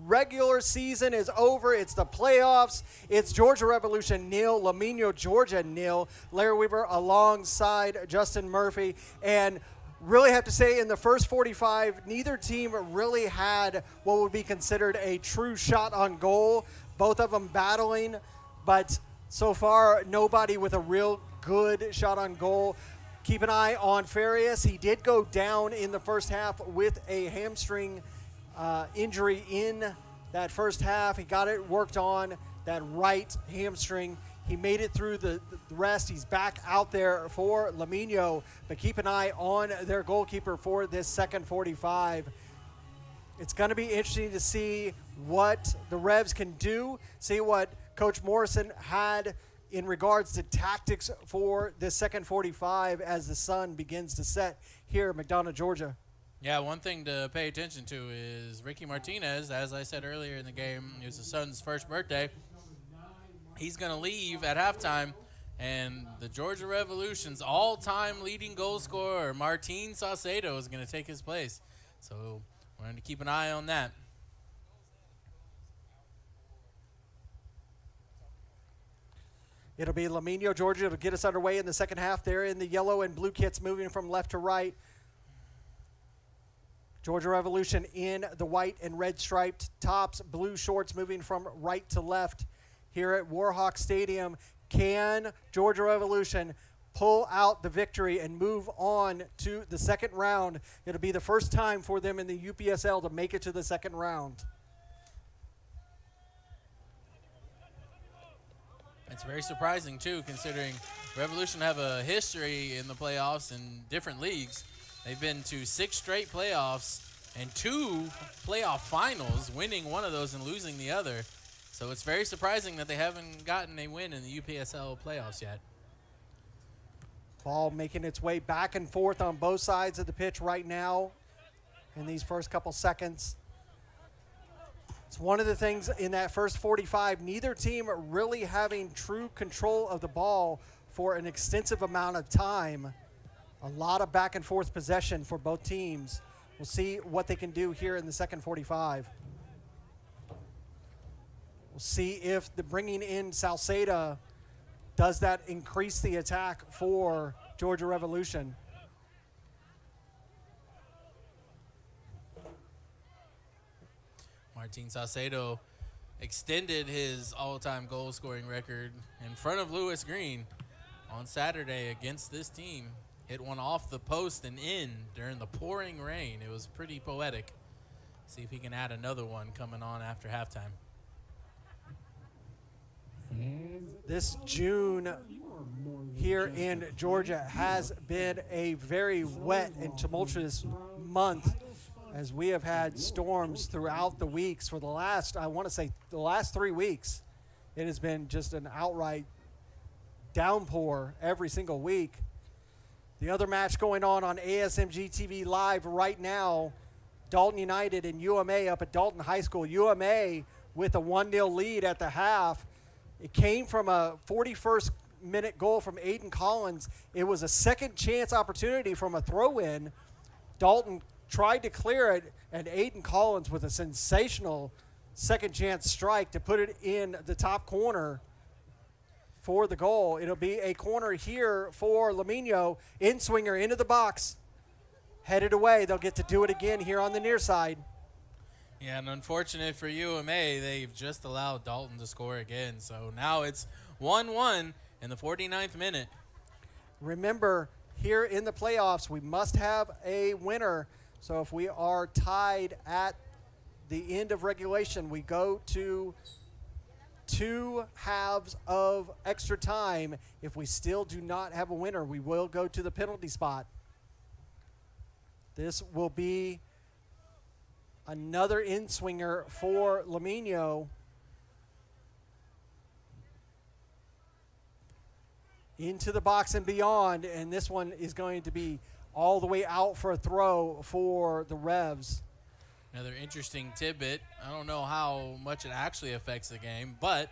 Regular season is over. It's the playoffs. It's Georgia Revolution 0, Limeno, Georgia 0. Larry Weaver alongside Justin Murphy. And really have to say, in the first 45, neither team really had what would be considered a true shot on goal. Both of them battling, but so far, nobody with a real good shot on goal. Keep an eye on Farias. He did go down in the first half with a hamstring injury in that first half. He got it worked on, that right hamstring. He made it through the rest. He's back out there for Limeno, but keep an eye on their goalkeeper for this second 45. It's going to be interesting to see what the Revs can do, see what Coach Morrison had in regards to tactics for this second 45 as the sun begins to set here in McDonough, Georgia. Yeah, one thing to pay attention to is Ricky Martinez. As I said earlier in the game, it was his son's first birthday. He's going to leave at halftime, and the Georgia Revolution's all-time leading goal scorer, Martin Saucedo, is going to take his place. So we're going to keep an eye on that. It'll be Limeno, Georgia. It'll get us underway in the second half. They're in the yellow and blue kits moving from left to right. Georgia Revolution in the white and red striped tops, blue shorts moving from right to left here at Warhawk Stadium. Can Georgia Revolution pull out the victory and move on to the second round? It'll be the first time for them in the UPSL to make it to the second round. It's very surprising, too, considering Revolution have a history in the playoffs in different leagues. They've been to 6 straight playoffs and 2 playoff finals, winning one of those and losing the other. So it's very surprising that they haven't gotten a win in the UPSL playoffs yet. Ball making its way back and forth on both sides of the pitch right now in these first couple seconds. It's one of the things in that first 45, neither team really having true control of the ball for an extensive amount of time. A lot of back and forth possession for both teams. We'll see what they can do here in the second 45. We'll see if the bringing in Salceda, does that increase the attack for Georgia Revolution? Martin Saucedo extended his all-time goal-scoring record in front of Lewis Green on Saturday against this team. Hit one off the post and in during the pouring rain. It was pretty poetic. See if he can add another one coming on after halftime. This June here in Georgia has been a very wet and tumultuous month, as we have had storms throughout the weeks for the last, I want to say, the last 3 weeks. It has been just an outright downpour every single week. The other match going on ASMG TV Live right now, Dalton United and UMA up at Dalton High School. UMA with a 1-0 lead at the half. It came from a 41st minute goal from Aiden Collins. It was a second chance opportunity from a throw-in. Dalton tried to clear it, and Aiden Collins with a sensational second chance strike to put it in the top corner for the goal. It'll be a corner here for Limeno. In-swinger into the box. Headed away. They'll get to do it again here on the near side. Yeah, and unfortunate for UMA, they've just allowed Dalton to score again. So now it's 1-1 in the 49th minute. Remember, here in the playoffs, we must have a winner. So if we are tied at the end of regulation, we go to 2 halves of extra time. If we still do not have a winner, we will go to the penalty spot. This will be another in-swinger for Limeno. Into the box and beyond, and this one is going to be all the way out for a throw for the Revs. Another interesting tidbit. I don't know how much it actually affects the game, but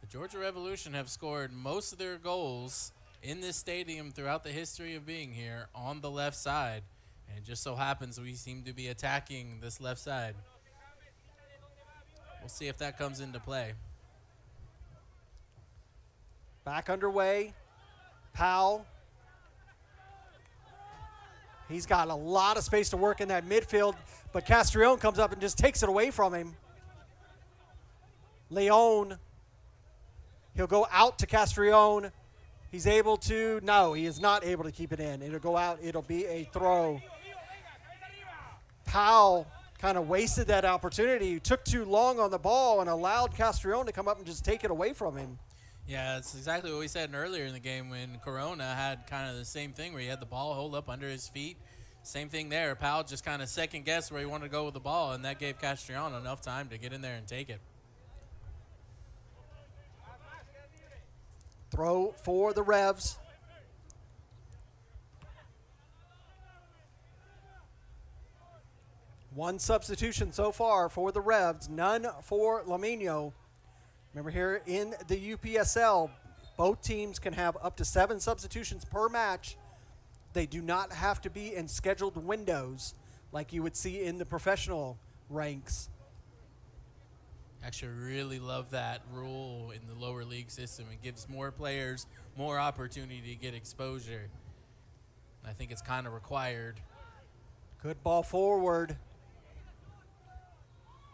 the Georgia Revolution have scored most of their goals in this stadium throughout the history of being here on the left side. And it just so happens we seem to be attacking this left side. We'll see if that comes into play. Back underway. Powell. He's got a lot of space to work in that midfield, but Castrillon comes up and just takes it away from him. Leon, he'll go out to Castrillon. He's able to, no, he is not able to keep it in. It'll go out, it'll be a throw. Powell kind of wasted that opportunity. He took too long on the ball and allowed Castrillon to come up and just take it away from him. Yeah, that's exactly what we said earlier in the game when Corona had kind of the same thing where he had the ball hold up under his feet. Same thing there. Powell just kind of second-guessed where he wanted to go with the ball, and that gave Castrillon enough time to get in there and take it. Throw for the Revs. One substitution so far for the Revs, none for Limeno. Remember here in the UPSL, both teams can have up to 7 substitutions per match. They do not have to be in scheduled windows like you would see in the professional ranks. Actually really love that rule in the lower league system. It gives more players more opportunity to get exposure. I think it's kind of required. Good ball forward.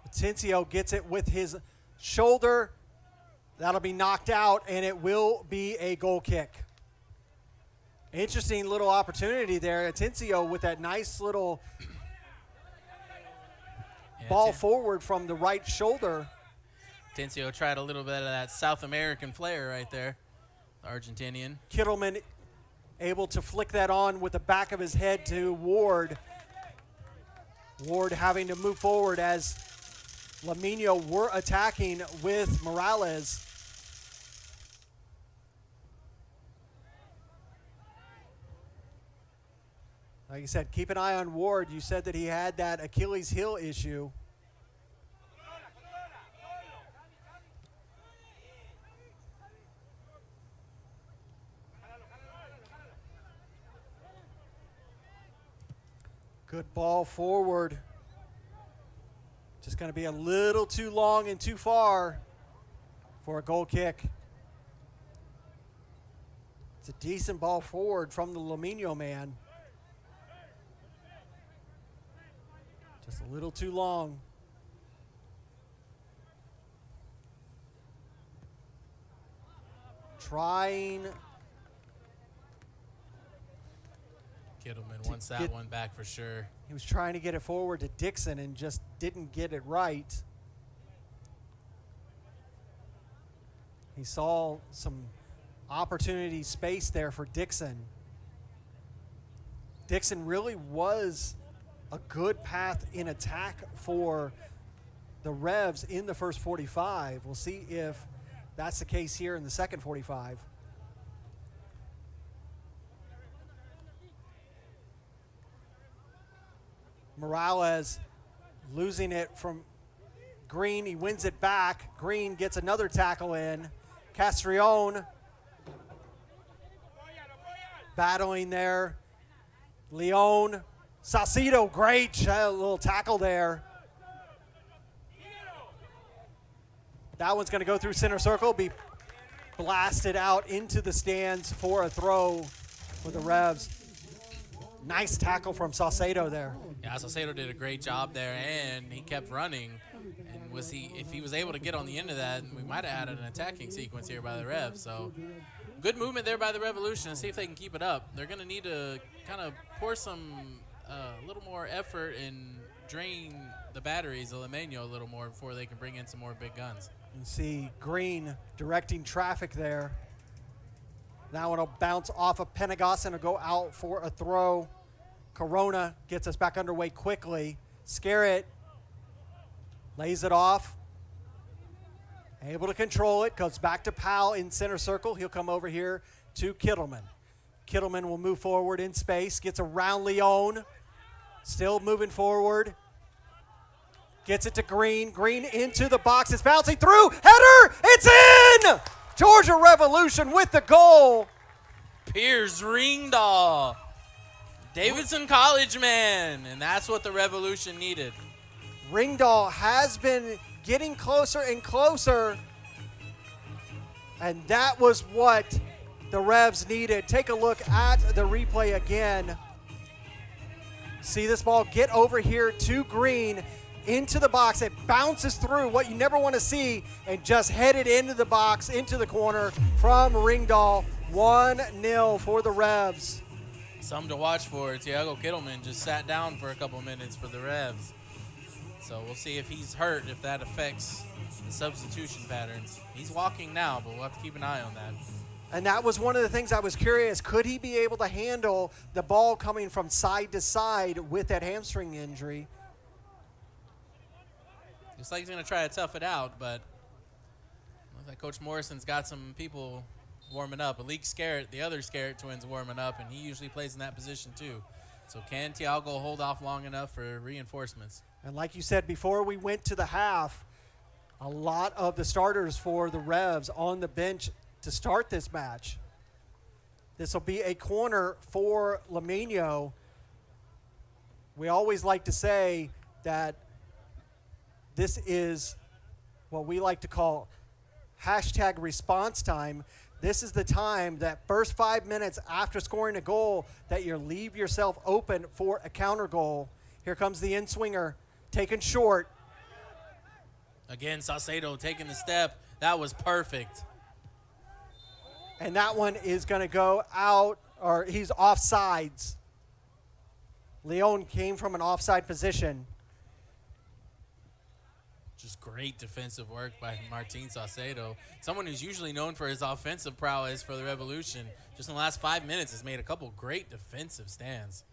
Atencio gets it with his shoulder. That'll be knocked out, and it will be a goal kick. Interesting little opportunity there. Atencio with that nice little ball forward from the right shoulder. Atencio tried a little bit of that South American flair right there, the Argentinian. Kittleman able to flick that on with the back of his head to Ward. Ward having to move forward as Limeno were attacking with Morales. Like you said, keep an eye on Ward. You said that he had that Achilles heel issue. Good ball forward. Just going to be a little too long and too far for a goal kick. It's a decent ball forward from the Limeno man. Just a little too long. Trying. Kittleman wants that one back for sure. He was trying to get it forward to Dixon and just didn't get it right. He saw some opportunity space there for Dixon. Dixon really was a good path in attack for the Revs in the first 45. We'll see if that's the case here in the second 45. Morales losing it from Green. He wins it back. Green gets another tackle in. Castrillon battling there. Leon. Saucedo, great little tackle there. That one's going to go through center circle, be blasted out into the stands for a throw for the Revs. Nice tackle from Saucedo there. Yeah, Saucedo did a great job there, and he kept running. And if he was able to get on the end of that, we might have had an attacking sequence here by the Revs. So good movement there by the Revolution. Let's see if they can keep it up. They're going to need to kind of pour some a little more effort and drain the batteries of Limeno a little more before they can bring in some more big guns. You see Green directing traffic there. Now it'll bounce off of Penagos and it'll go out for a throw. Corona gets us back underway quickly. Scarrett lays it off. Able to control it. Goes back to Powell in center circle. He'll come over here to Kittleman. Kittleman will move forward in space. Gets around Leon. Still moving forward. Gets it to Green. Green into the box. It's bouncing through. Header! It's in! Georgia Revolution with the goal. Piers Ringdahl, Davidson College man, and that's what the Revolution needed. Ringdahl has been getting closer and closer, and that was what the Revs needed. Take a look at the replay again. See this ball get over here to Green, into the box. It bounces through what you never want to see and just headed into the box, into the corner from Ringdahl. 1-0 for the Revs. Something to watch for. Tiago Kittleman just sat down for a couple minutes for the Revs. So we'll see if he's hurt, if that affects the substitution patterns. He's walking now, but we'll have to keep an eye on that. And that was one of the things I was curious. Could he be able to handle the ball coming from side to side with that hamstring injury? Looks like he's going to try to tough it out, but looks like Coach Morrison's got some people warming up. Alik Scarrett, the other Scarrett twins, warming up, and he usually plays in that position too. So can Tiago hold off long enough for reinforcements? And like you said, before we went to the half, a lot of the starters for the Revs on the bench to start this match. This will be a corner for Limeno. We always like to say that this is what we like to call hashtag response time. This is the time, that first 5 minutes after scoring a goal, that you leave yourself open for a counter goal. Here comes the in-swinger, taken short. Again, Saucedo taking the step. That was perfect. And that one is going to go out, or he's offsides. Leon came from an offside position. Just great defensive work by Martin Saucedo. Someone who's usually known for his offensive prowess for the Revolution. Just in the last 5 minutes has made a couple great defensive stands.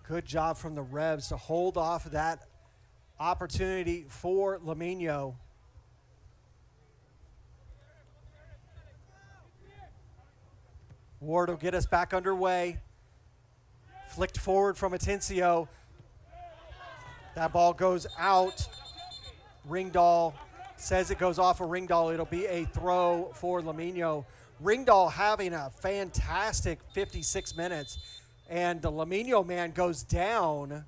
Good job from the Revs to hold off that opportunity for Limeno. Ward will get us back underway. Flicked forward from Atencio. That ball goes out. Ringdahl says it goes off of Ringdahl. It'll be a throw for Limeno. Ringdahl having a fantastic 56 minutes. And the Limeno man goes down.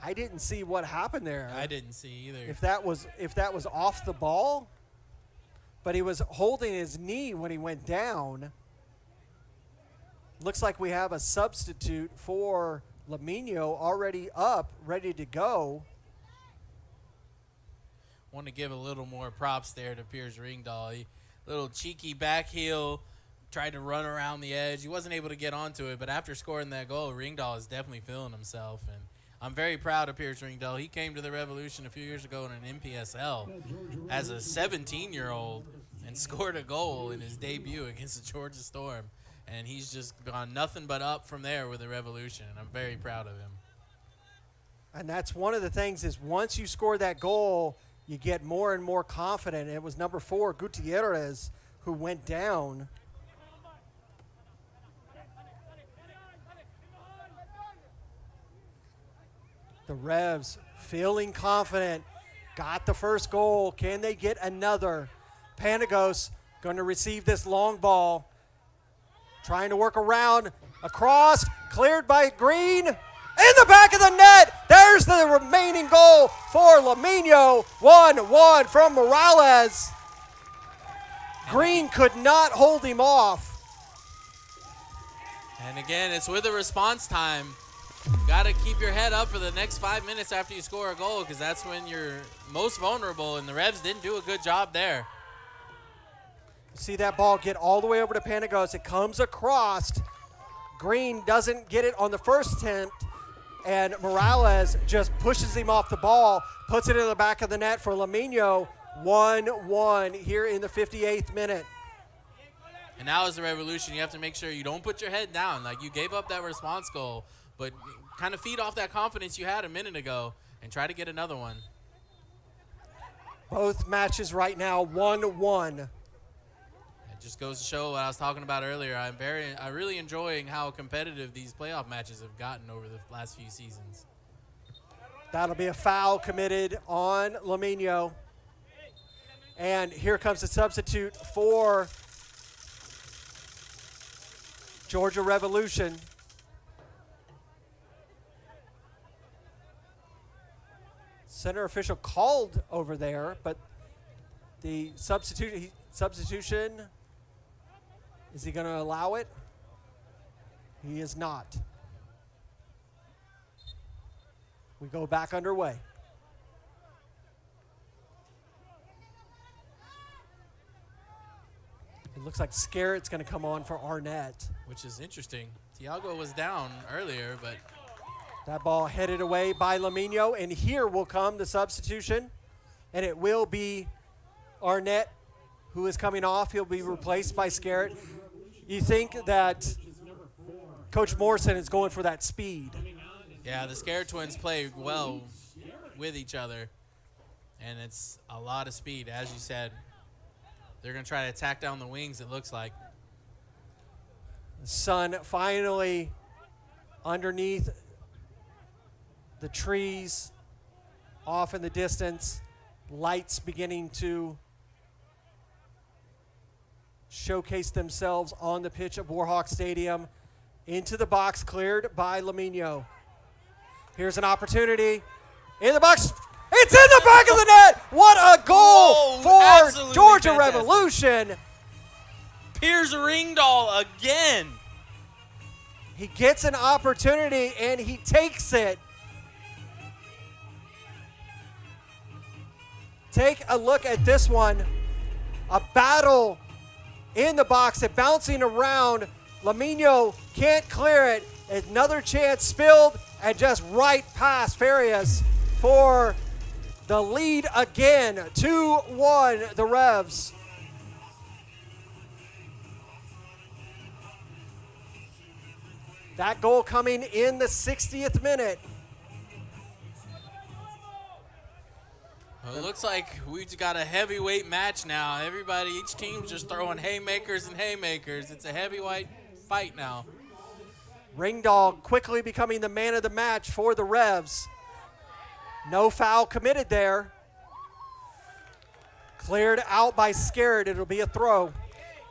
I didn't see what happened there. I didn't see either. If that was off the ball, but he was holding his knee when he went down. Looks like we have a substitute for Limeno already up, ready to go. Want to give a little more props there to Piers Ringdahl. Little cheeky back heel, tried to run around the edge. He wasn't able to get onto it, but after scoring that goal, Ringdahl is definitely feeling himself. And I'm very proud of Piers Ringdahl. He came to the Revolution a few years ago in an MPSL as a 17-year-old and scored a goal in his debut against the Georgia Storm. And he's just gone nothing but up from there with the Revolution, and I'm very proud of him. And that's one of the things is once you score that goal, you get more and more confident. It was number 4, Gutierrez, who went down. The Revs feeling confident, got the first goal. Can they get another? Panagos going to receive this long ball. Trying to work around, across, cleared by Green. In the back of the net, there's the remaining goal for Limeno. 1-1 from Morales. Green could not hold him off. And again, it's with a response time. Got to keep your head up for the next 5 minutes after you score a goal, because that's when you're most vulnerable, and the Revs didn't do a good job there. See that ball get all the way over to Panagos. It comes across. Green doesn't get it on the first attempt, and Morales just pushes him off the ball, puts it in the back of the net for Limeno. 1-1 here in the 58th minute. And now as the Revolution, you have to make sure you don't put your head down. Like, you gave up that response goal, but kind of feed off that confidence you had a minute ago and try to get another one. Both matches right now 1-1. It just goes to show what I was talking about earlier. I'm really enjoying how competitive these playoff matches have gotten over the last few seasons. That'll be a foul committed on Limeno. And here comes the substitute for Georgia Revolution. Center official called over there, but the substitution, is he going to allow it? He is not. We go back underway. It looks like Scarrett's going to come on for Arnett. Which is interesting. Tiago was down earlier, but That ball headed away by Limeno, and here will come the substitution, and it will be Arnett who is coming off. He'll be replaced by Scarrett. You think that Coach Morrison is going for that speed? yeah, the Scare twins play well with each other, and it's a lot of speed, as you said. They're going to try to attack down the wings, it looks like. The sun finally underneath the trees, off in the distance, lights beginning to showcase themselves on the pitch of Warhawk Stadium. Into the box, cleared by Limeno. Here's an opportunity. In the box. It's in the back of the net. What a goal for absolutely Georgia fantastic. Revolution. Piers Ringdahl again. He gets an opportunity and he takes it. Take a look at this one. A battle in the box, it bouncing around. Limeno can't clear it. Another chance spilled and just right past Farias for the lead again. 2-1 the Revs. That goal coming in the 60th minute. Well, it looks like we've got a heavyweight match now. Everybody, each team's just throwing haymakers and haymakers. It's a heavyweight fight now. Ringdahl quickly becoming the man of the match for the Revs. No foul committed there. Cleared out by Scarrett. It'll be a throw.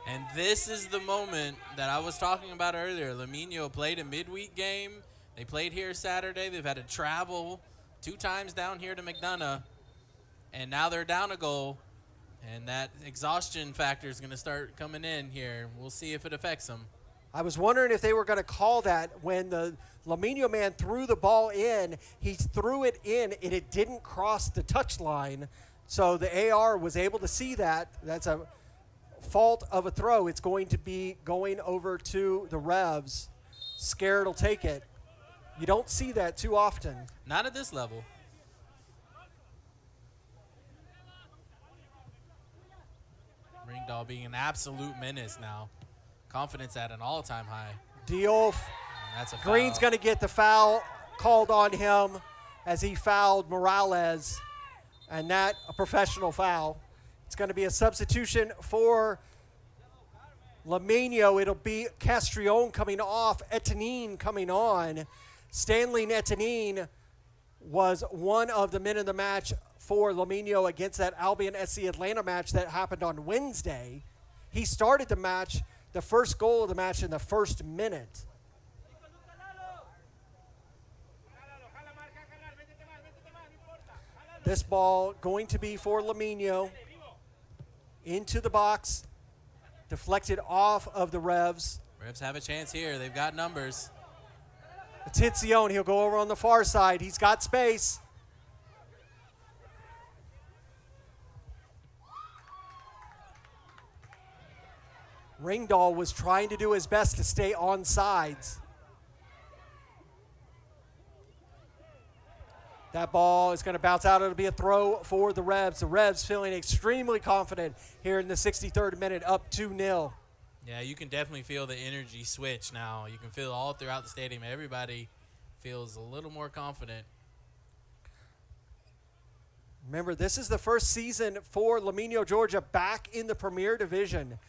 And this is the moment that I was talking about earlier. Limeno played a midweek game. They played here Saturday. They've had to travel 2 times down here to McDonough. And now they're down a goal. And that exhaustion factor is going to start coming in here. We'll see if it affects them. I was wondering if they were going to call that when the Limeno man threw the ball in. He threw it in, and it didn't cross the touch line. So the AR was able to see that. That's a fault of a throw. It's going to be going over to the Revs. Scared will take it. You don't see that too often. Not at this level. Ringdahl being an absolute menace now. Confidence at an all-time high. Diouf. That's a foul. Green's going to get the foul called on him as he fouled Morales, and that a professional foul. It's going to be a substitution for Limeno. It'll be Castrillon coming off, Etienne coming on. Stanley Etienne was one of the men in the match for Limeno against that Albion SC Atlanta match that happened on Wednesday. He started the match, the first goal of the match in the first minute. This ball going to be for Limeno. Into the box. Deflected off of the Revs. Revs have a chance here. They've got numbers. Attenzione, he'll go over on the far side. He's got space. Ringdahl was trying to do his best to stay on sides. That ball is going to bounce out. It'll be a throw for the Revs. The Revs feeling extremely confident here in the 63rd minute, up 2-0. Yeah, you can definitely feel the energy switch now. You can feel all throughout the stadium. Everybody feels a little more confident. Remember, this is the first season for Limeno, Georgia, back in the Premier Division.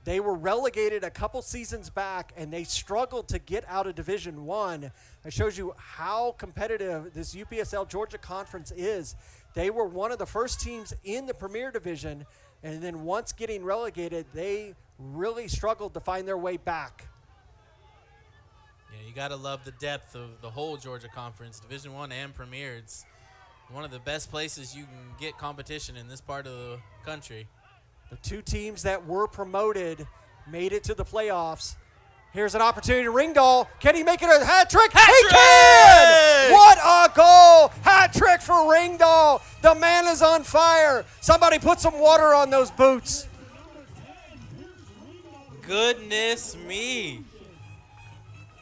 They were relegated a couple seasons back, and they struggled to get out of Division I. It shows you how competitive this UPSL Georgia Conference is. They were one of the first teams in the Premier Division And then once getting relegated, they really struggled to find their way back. Yeah, you got to love the depth of the whole Georgia Conference, Division I and Premier. It's one of the best places you can get competition in this part of the country. The two teams that were promoted made it to the playoffs. Here's an opportunity. Ringdahl, can he make it a hat trick? He can! What a goal! Hat trick for Ringdahl. The man is on fire. Somebody put some water on those boots. Goodness me.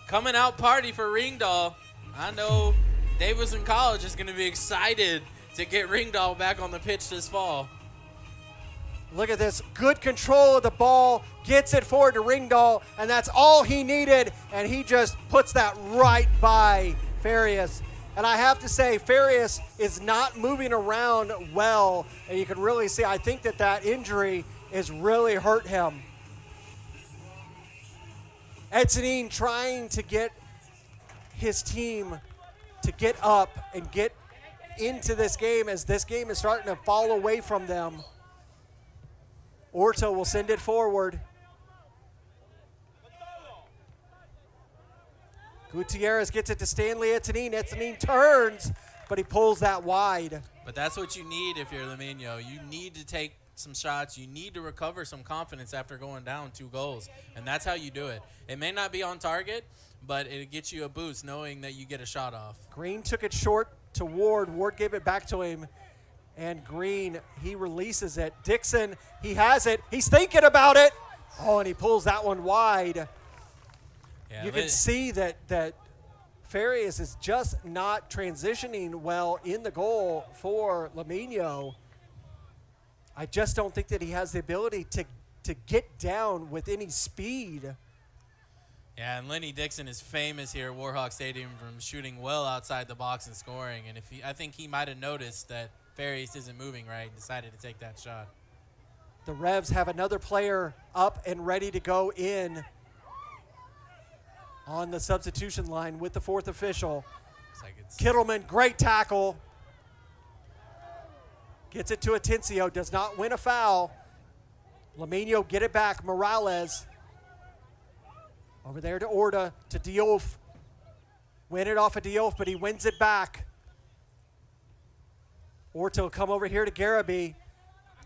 Coming out party for Ringdahl. I know Davidson College is going to be excited to get Ringdahl back on the pitch this fall. Look at this. Good control of the ball. Gets it forward to Ringdahl, and that's all he needed, and he just puts that right by Farias. And I have to say, Farias is not moving around well, and you can really see, I think that injury has really hurt him. Etzenine trying to get his team to get up and get into this game as this game is starting to fall away from them. Orto will send it forward. Gutierrez gets it to Stanley Etzenine. Etzenine turns, but he pulls that wide. But that's what you need if you're Limeno. You need to take some shots. You need to recover some confidence after going down 2 goals. And that's how you do it. It may not be on target, but it gets you a boost knowing that you get a shot off. Green took it short to Ward. Ward gave it back to him. And Green, he releases it. Dixon, he has it. He's thinking about it. Oh, and he pulls that one wide. Yeah, you can see that Farias is just not transitioning well in the goal for Limeno. I just don't think that he has the ability to get down with any speed. Yeah, and Lenny Dixon is famous here at Warhawk Stadium from shooting well outside the box and scoring. And I think he might have noticed that Farias isn't moving right and decided to take that shot. The Revs have another player up and ready to go in on the substitution line with the 4th official. Looks like it's Kittleman, great tackle. Gets it to Atencio, does not win a foul. Limeno get it back, Morales. Over there to Orta, to Diouf. Win it off of Diouf, but he wins it back. Orta will come over here to Garibay.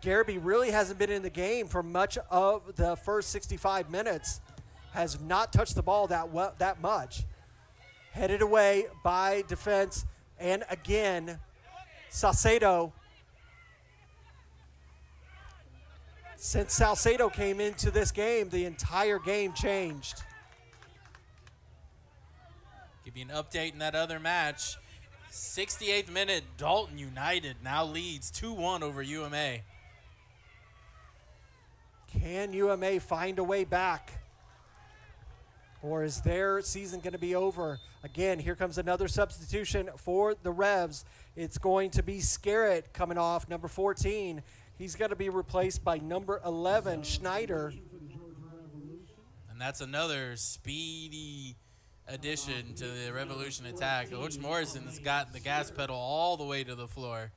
Garibay really hasn't been in the game for much of the first 65 minutes. Has not touched the ball that much. Headed away by defense. And again, Salcedo. Since Salcedo came into this game, the entire game changed. give you an update in that other match. 68th minute, Dalton United now leads 2-1 over UMA. Can UMA find a way back? Or is their season going to be over? Again, here comes another substitution for the Revs. It's going to be Scarrett coming off, number 14. He's going to be replaced by number 11, Schneider. And that's another speedy addition to the Revolution attack. Coach Morrison has got the gas pedal all the way to the floor.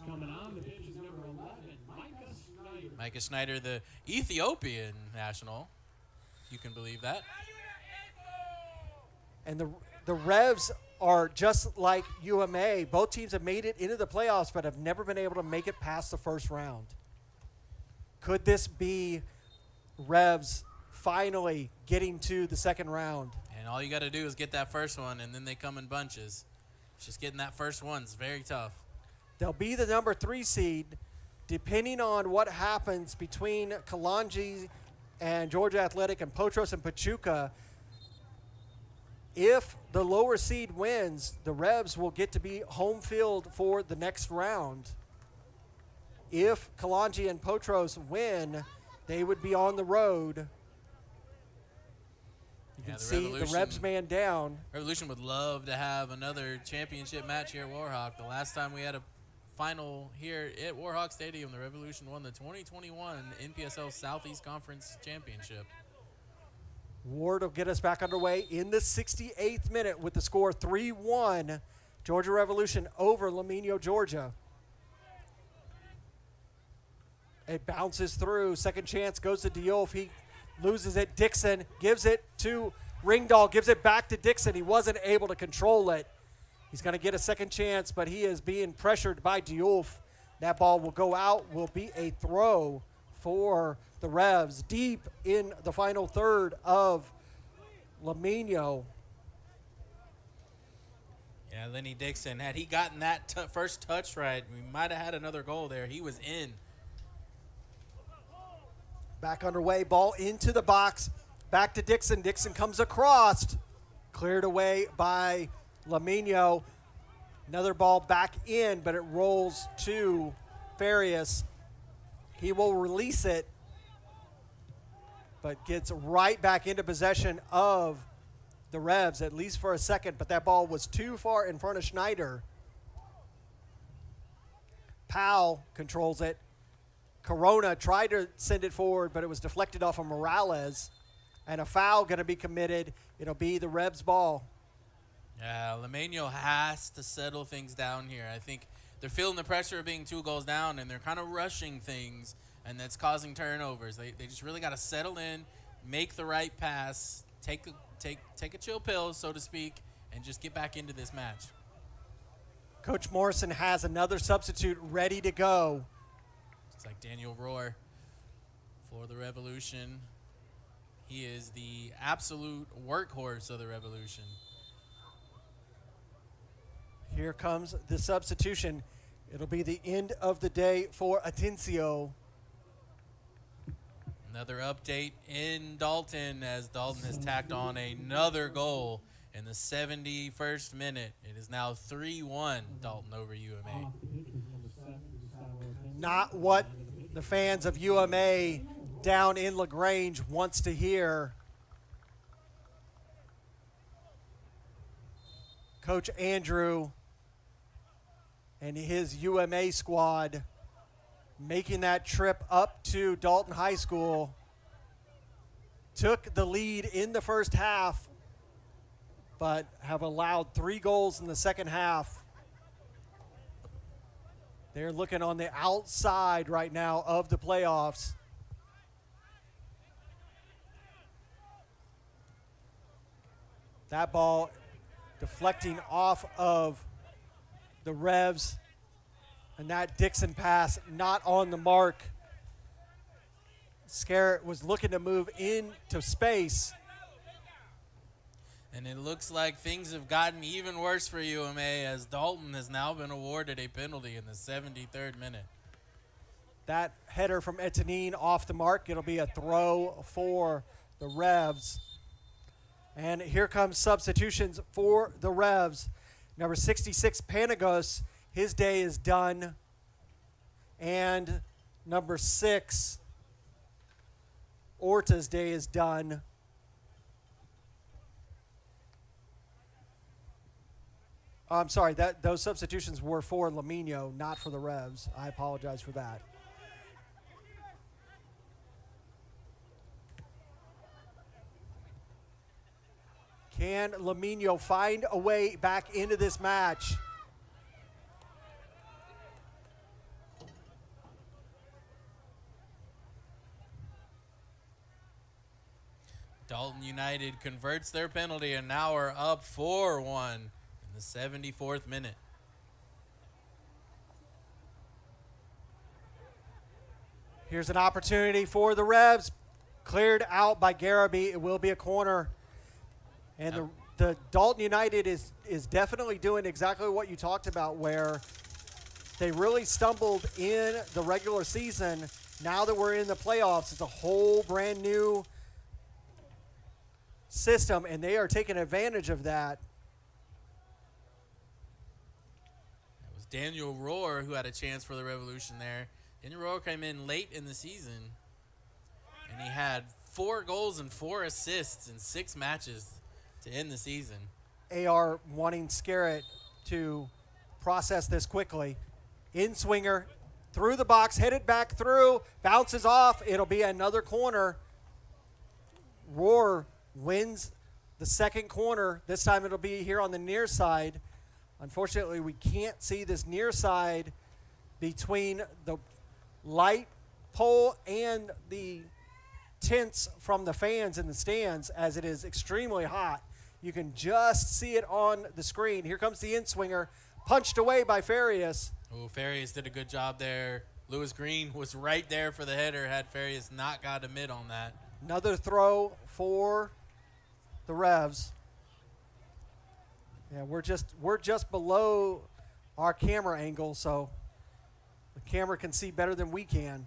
Coming on the pitch is number 11, Micah Schneider. Micah Schneider, the Ethiopian national. You can believe that. And the Revs are just like UMA. Both teams have made it into the playoffs but have never been able to make it past the first round. Could this be Revs finally getting to the second round? And all you got to do is get that first one, and then they come in bunches. It's just getting that first one is very tough. They'll be the number 3 seed, depending on what happens between Kalanji and Georgia Athletic and Potros and Pachuca. If the lower seed wins, the Revs will get to be home field for the next round. If Kalanji and Potros win, they would be on the road. You can see the Revs man down. Revolution would love to have another championship match here at Warhawk. The last time we had a final here at Warhawk Stadium, the Revolution won the 2021 NPSL Southeast Conference Championship. Ward will get us back underway in the 68th minute with the score 3-1. Georgia Revolution over Limeno, Georgia. It bounces through. Second chance goes to Diouf. He loses it. Dixon gives it to Ringdahl, gives it back to Dixon. He wasn't able to control it. He's going to get a second chance, but he is being pressured by Diouf. That ball will go out, will be a throw for the Revs deep in the final third of Limeno. Yeah, Lenny Dixon, had he gotten that first touch right, we might have had another goal there. He was in. Back underway, ball into the box. Back to Dixon. Dixon comes across. Cleared away by Limeno. Another ball back in, but it rolls to Farias. He will release it, but gets right back into possession of the Revs, at least for a second, but that ball was too far in front of Schneider. Powell controls it. Corona tried to send it forward, but it was deflected off of Morales. And a foul going to be committed. It'll be the Revs' ball. Yeah, Limeno has to settle things down here. I think they're feeling the pressure of being 2 goals down, and they're kind of rushing things, and that's causing turnovers. They just really got to settle in, make the right pass, take a chill pill, so to speak, and just get back into this match. Coach Morrison has another substitute ready to go. It's like Daniel Rohr for the Revolution. He is the absolute workhorse of the Revolution. Here comes the substitution. It'll be the end of the day for Atencio. Another update in Dalton as Dalton has tacked on another goal in the 71st minute. It is now 3-1 Dalton over UMA. Not what the fans of UMA down in LaGrange wants to hear. Coach Andrew and his UMA squad making that trip up to Dalton High School, took the lead in the first half, but have allowed 3 goals in the second half. They're looking on the outside right now of the playoffs. That ball deflecting off of the Revs, and that Dixon pass not on the mark. Scarrett was looking to move into space. And it looks like things have gotten even worse for UMA as Dalton has now been awarded a penalty in the 73rd minute. That header from Etienne off the mark. It'll be a throw for the Revs. And here comes substitutions for the Revs. Number 66, Panagos, his day is done. And number 6, Orta's day is done. I'm sorry, those substitutions were for Limeno, not for the Revs. I apologize for that. Can Limeno find a way back into this match? Dalton United converts their penalty and now are up 4-1 in the 74th minute. Here's an opportunity for the Revs. Cleared out by Garraby. It will be a corner. And the Dalton United is definitely doing exactly what you talked about, where they really stumbled in the regular season. Now that we're in the playoffs, it's a whole brand new system, and they are taking advantage of that. It was Daniel Rohr who had a chance for the Revolution there. Daniel Rohr came in late in the season, and he had 4 goals and 4 assists in 6 matches to end the season. AR wanting Scarrett to process this quickly. In swinger, through the box, headed back through, bounces off. It'll be another corner. Rohr wins the second corner. This time it'll be here on the near side. Unfortunately, we can't see this near side between the light pole and the tents from the fans in the stands, as it is extremely hot. You can just see it on the screen. Here comes the in-swinger, punched away by Farias. Oh, Farias did a good job there. Lewis Green was right there for the header had Farias not got a mid on that. Another throw for the Revs. Yeah, we're just below our camera angle, so the camera can see better than we can.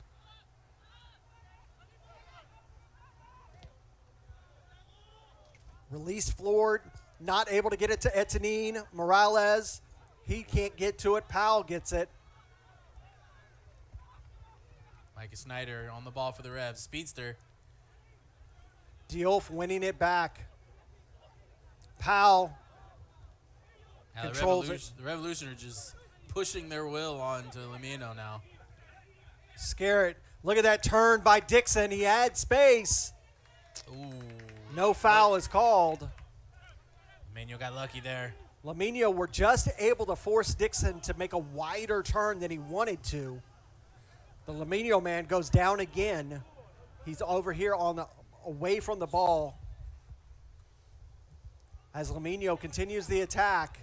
Release floored, not able to get it to Etienne. Morales, he can't get to it. Powell gets it. Micah Snyder on the ball for the Revs. Speedster. Diouf winning it back. Powell controls it. The Revolution are just pushing their will on to Limeno now. Scarrett, look at that turn by Dixon. He had space. Ooh. No foul is called. Limeno got lucky there. Limeno were just able to force Dixon to make a wider turn than he wanted to. The Limeno man goes down again. He's over here on the away from the ball. As Limeno continues the attack.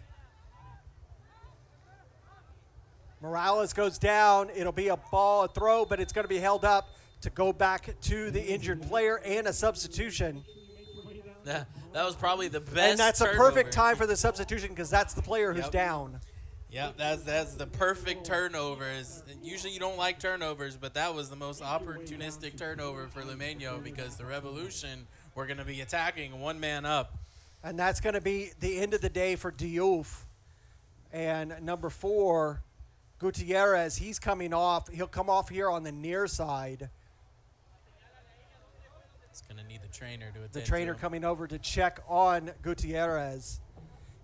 Morales goes down. It'll be a ball, a throw, but it's going to be held up to go back to the injured player and a substitution. That was probably the best. And that's turnover. a perfect time for the substitution because that's the player who's down. Yep, that's the perfect turnover. Usually you don't like turnovers, but that was the most opportunistic turnover for Limeno because the Revolution were going to be attacking one man up. And that's going to be the end of the day for Diouf. And number 4, Gutierrez, he's coming off. He'll come off here on the near side. It's going to need the trainer to attend The trainer to him. coming over to check on Gutierrez.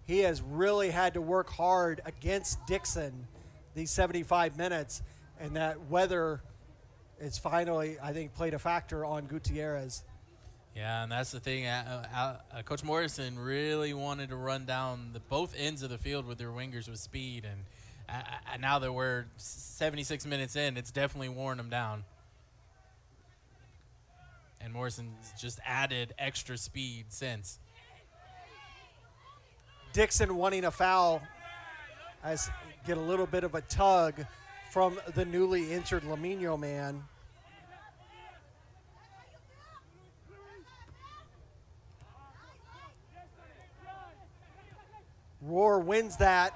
He has really had to work hard against Dixon these 75 minutes, and that weather is finally, I think, played a factor on Gutierrez. Yeah, and that's the thing. Coach Morrison really wanted to run down both ends of the field with their wingers with speed, and now that we're 76 minutes in, it's definitely worn them down. And Morrison's just added extra speed since. Dixon wanting a foul as get a little bit of a tug from the newly injured Limeno man. Roar wins that.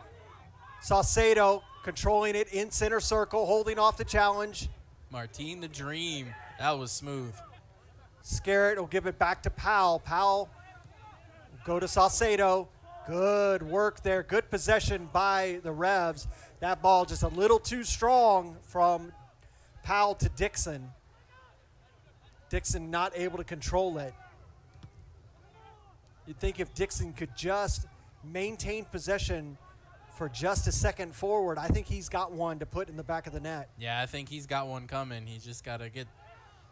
Saucedo controlling it in center circle, holding off the challenge. Martine the Dream. That was smooth. Scarrett will give it back to Powell. Powell will go to Saucedo. Good work there. Good possession by the Revs. That ball just a little too strong from Powell to Dixon. Dixon not able to control it. You'd think if Dixon could just maintain possession for just a second forward, I think he's got one to put in the back of the net. Yeah, I think he's got one coming. He's just got to get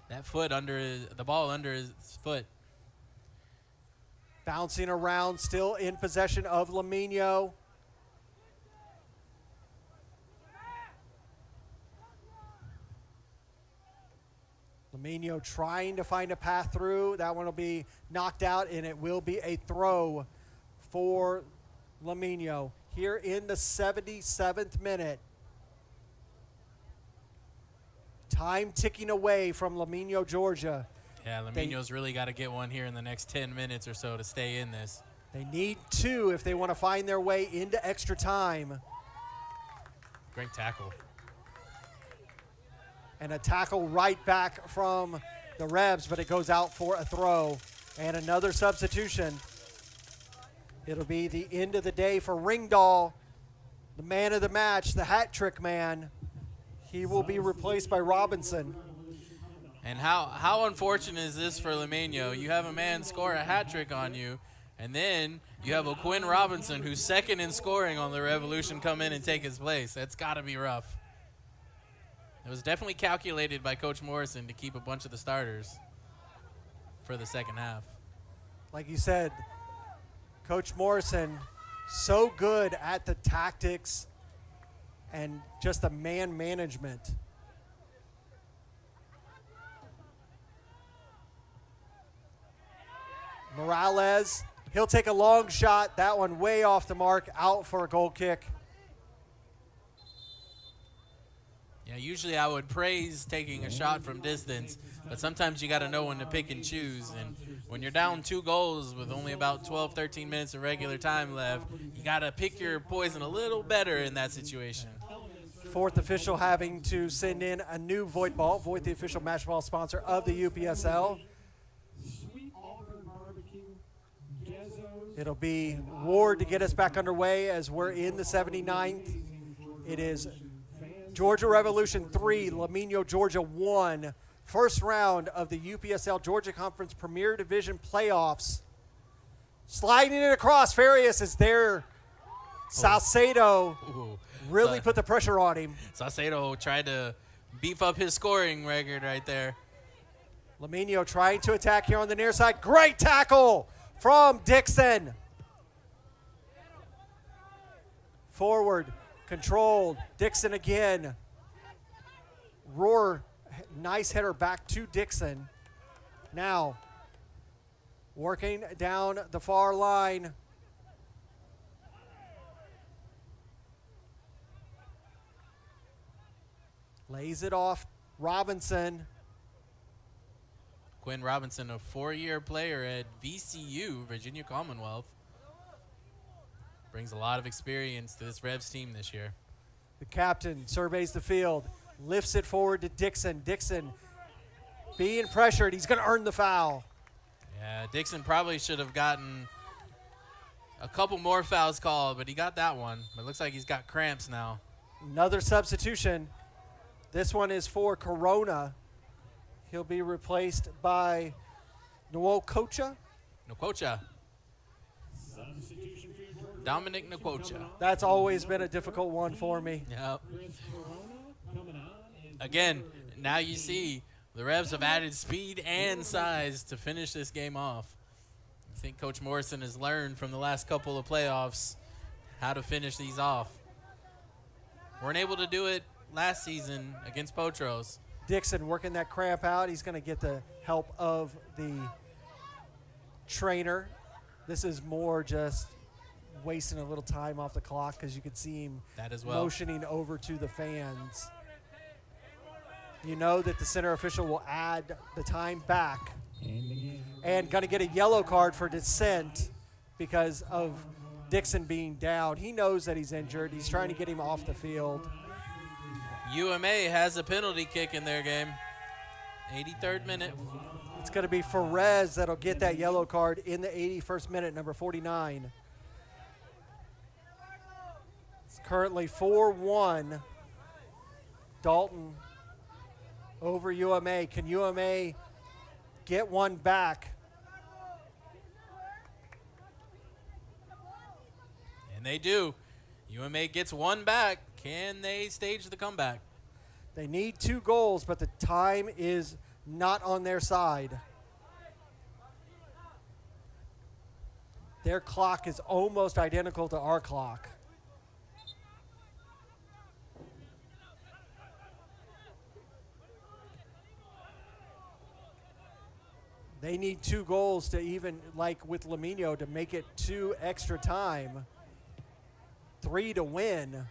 that foot the ball under his foot. Bouncing around, still in possession of Limeno. Limeno trying to find a path through. That one will be knocked out, and it will be a throw for Limeno here in the 77th minute. Time ticking away from Limeno, Georgia. Yeah, Limeno's really got to get one here in the next 10 minutes or so to stay in this. They need 2 if they want to find their way into extra time. Great tackle. And a tackle right back from the Revs, but it goes out for a throw. And another substitution. It'll be the end of the day for Ringdahl, the man of the match, the hat trick man. He will be replaced by Robinson. And how unfortunate is this for Limeno? You have a man score a hat trick on you, and then you have a Quinn Robinson who's second in scoring on the Revolution come in and take his place. That's got to be rough. It was definitely calculated by Coach Morrison to keep a bunch of the starters for the second half. Like you said, Coach Morrison, so good at the tactics and just the man management. Morales, he'll take a long shot. That one way off the mark, out for a goal kick. Yeah, usually I would praise taking a shot from distance, but sometimes you got to know when to pick and choose. And when you're down 2 goals with only about 12, 13 minutes of regular time left, you got to pick your poison a little better in that situation. Fourth official having to send in a new Voight ball. Voight, the official match ball sponsor of the UPSL. It'll be Ward to get us back underway as we're in the 79th. It is Georgia Revolution 3, Limeno, Georgia 1. First round of the UPSL Georgia Conference Premier Division playoffs. Sliding it across, Farias is there. Salcedo really put the pressure on him. Salcedo tried to beef up his scoring record right there. Limeno trying to attack here on the near side. Great tackle from Dixon. Forward, controlled. Dixon again. Roar, nice header back to Dixon. Now, working down the far line. Lays it off. Robinson. Quinn Robinson, a 4-year player at VCU, Virginia Commonwealth. Brings a lot of experience to this Revs team this year. The captain surveys the field, lifts it forward to Dixon. Dixon being pressured. He's going to earn the foul. Yeah, Dixon probably should have gotten a couple more fouls called, but he got that one. But it looks like he's got cramps now. Another substitution. This one is for Corona. He'll be replaced by Nwokocha. Dominic Nwokocha. That's always been a difficult one for me. Yep. Again, now you see the Revs have added speed and size to finish this game off. I think Coach Morrison has learned from the last couple of playoffs how to finish these off. Weren't able to do it last season against Potros. Dixon working that cramp out. He's going to get the help of the trainer. This is more just wasting a little time off the clock because you could see him that as well, motioning over to the fans. You know that the center official will add the time back and going to get a yellow card for dissent because of Dixon being down. He knows that he's injured. He's trying to get him off the field. UMA has a penalty kick in their game. 83rd minute. It's going to be Ferez that'll get that yellow card in the 81st minute, number 49. It's currently 4-1. Dalton over UMA. Can UMA get one back? And they do. UMA gets one back. Can they stage the comeback? They need 2 goals, but the time is not on their side. Their clock is almost identical to our clock. They need 2 goals to even, like with Limeno, to make it 2 extra time. 3 to win.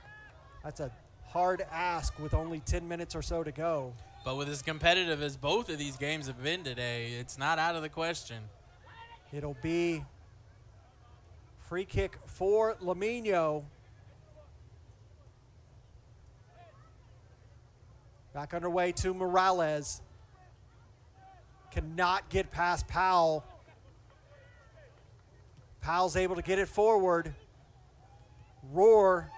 That's a hard ask with only 10 minutes or so to go. But with as competitive as both of these games have been today, it's not out of the question. It'll be free kick for Limeno. Back underway to Morales. Cannot get past Powell. Powell's able to get it forward. Roar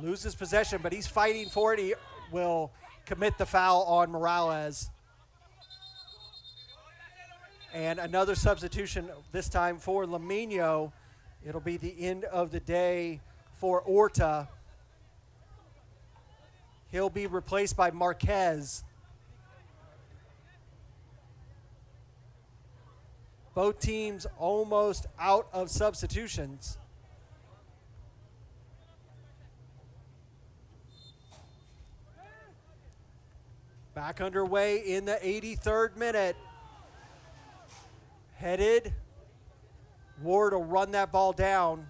loses possession, but he's fighting for it. He will commit the foul on Morales. And another substitution, this time for Limeno. It'll be the end of the day for Orta. He'll be replaced by Marquez. Both teams almost out of substitutions. Back underway in the 83rd minute. Headed. Ward will run that ball down,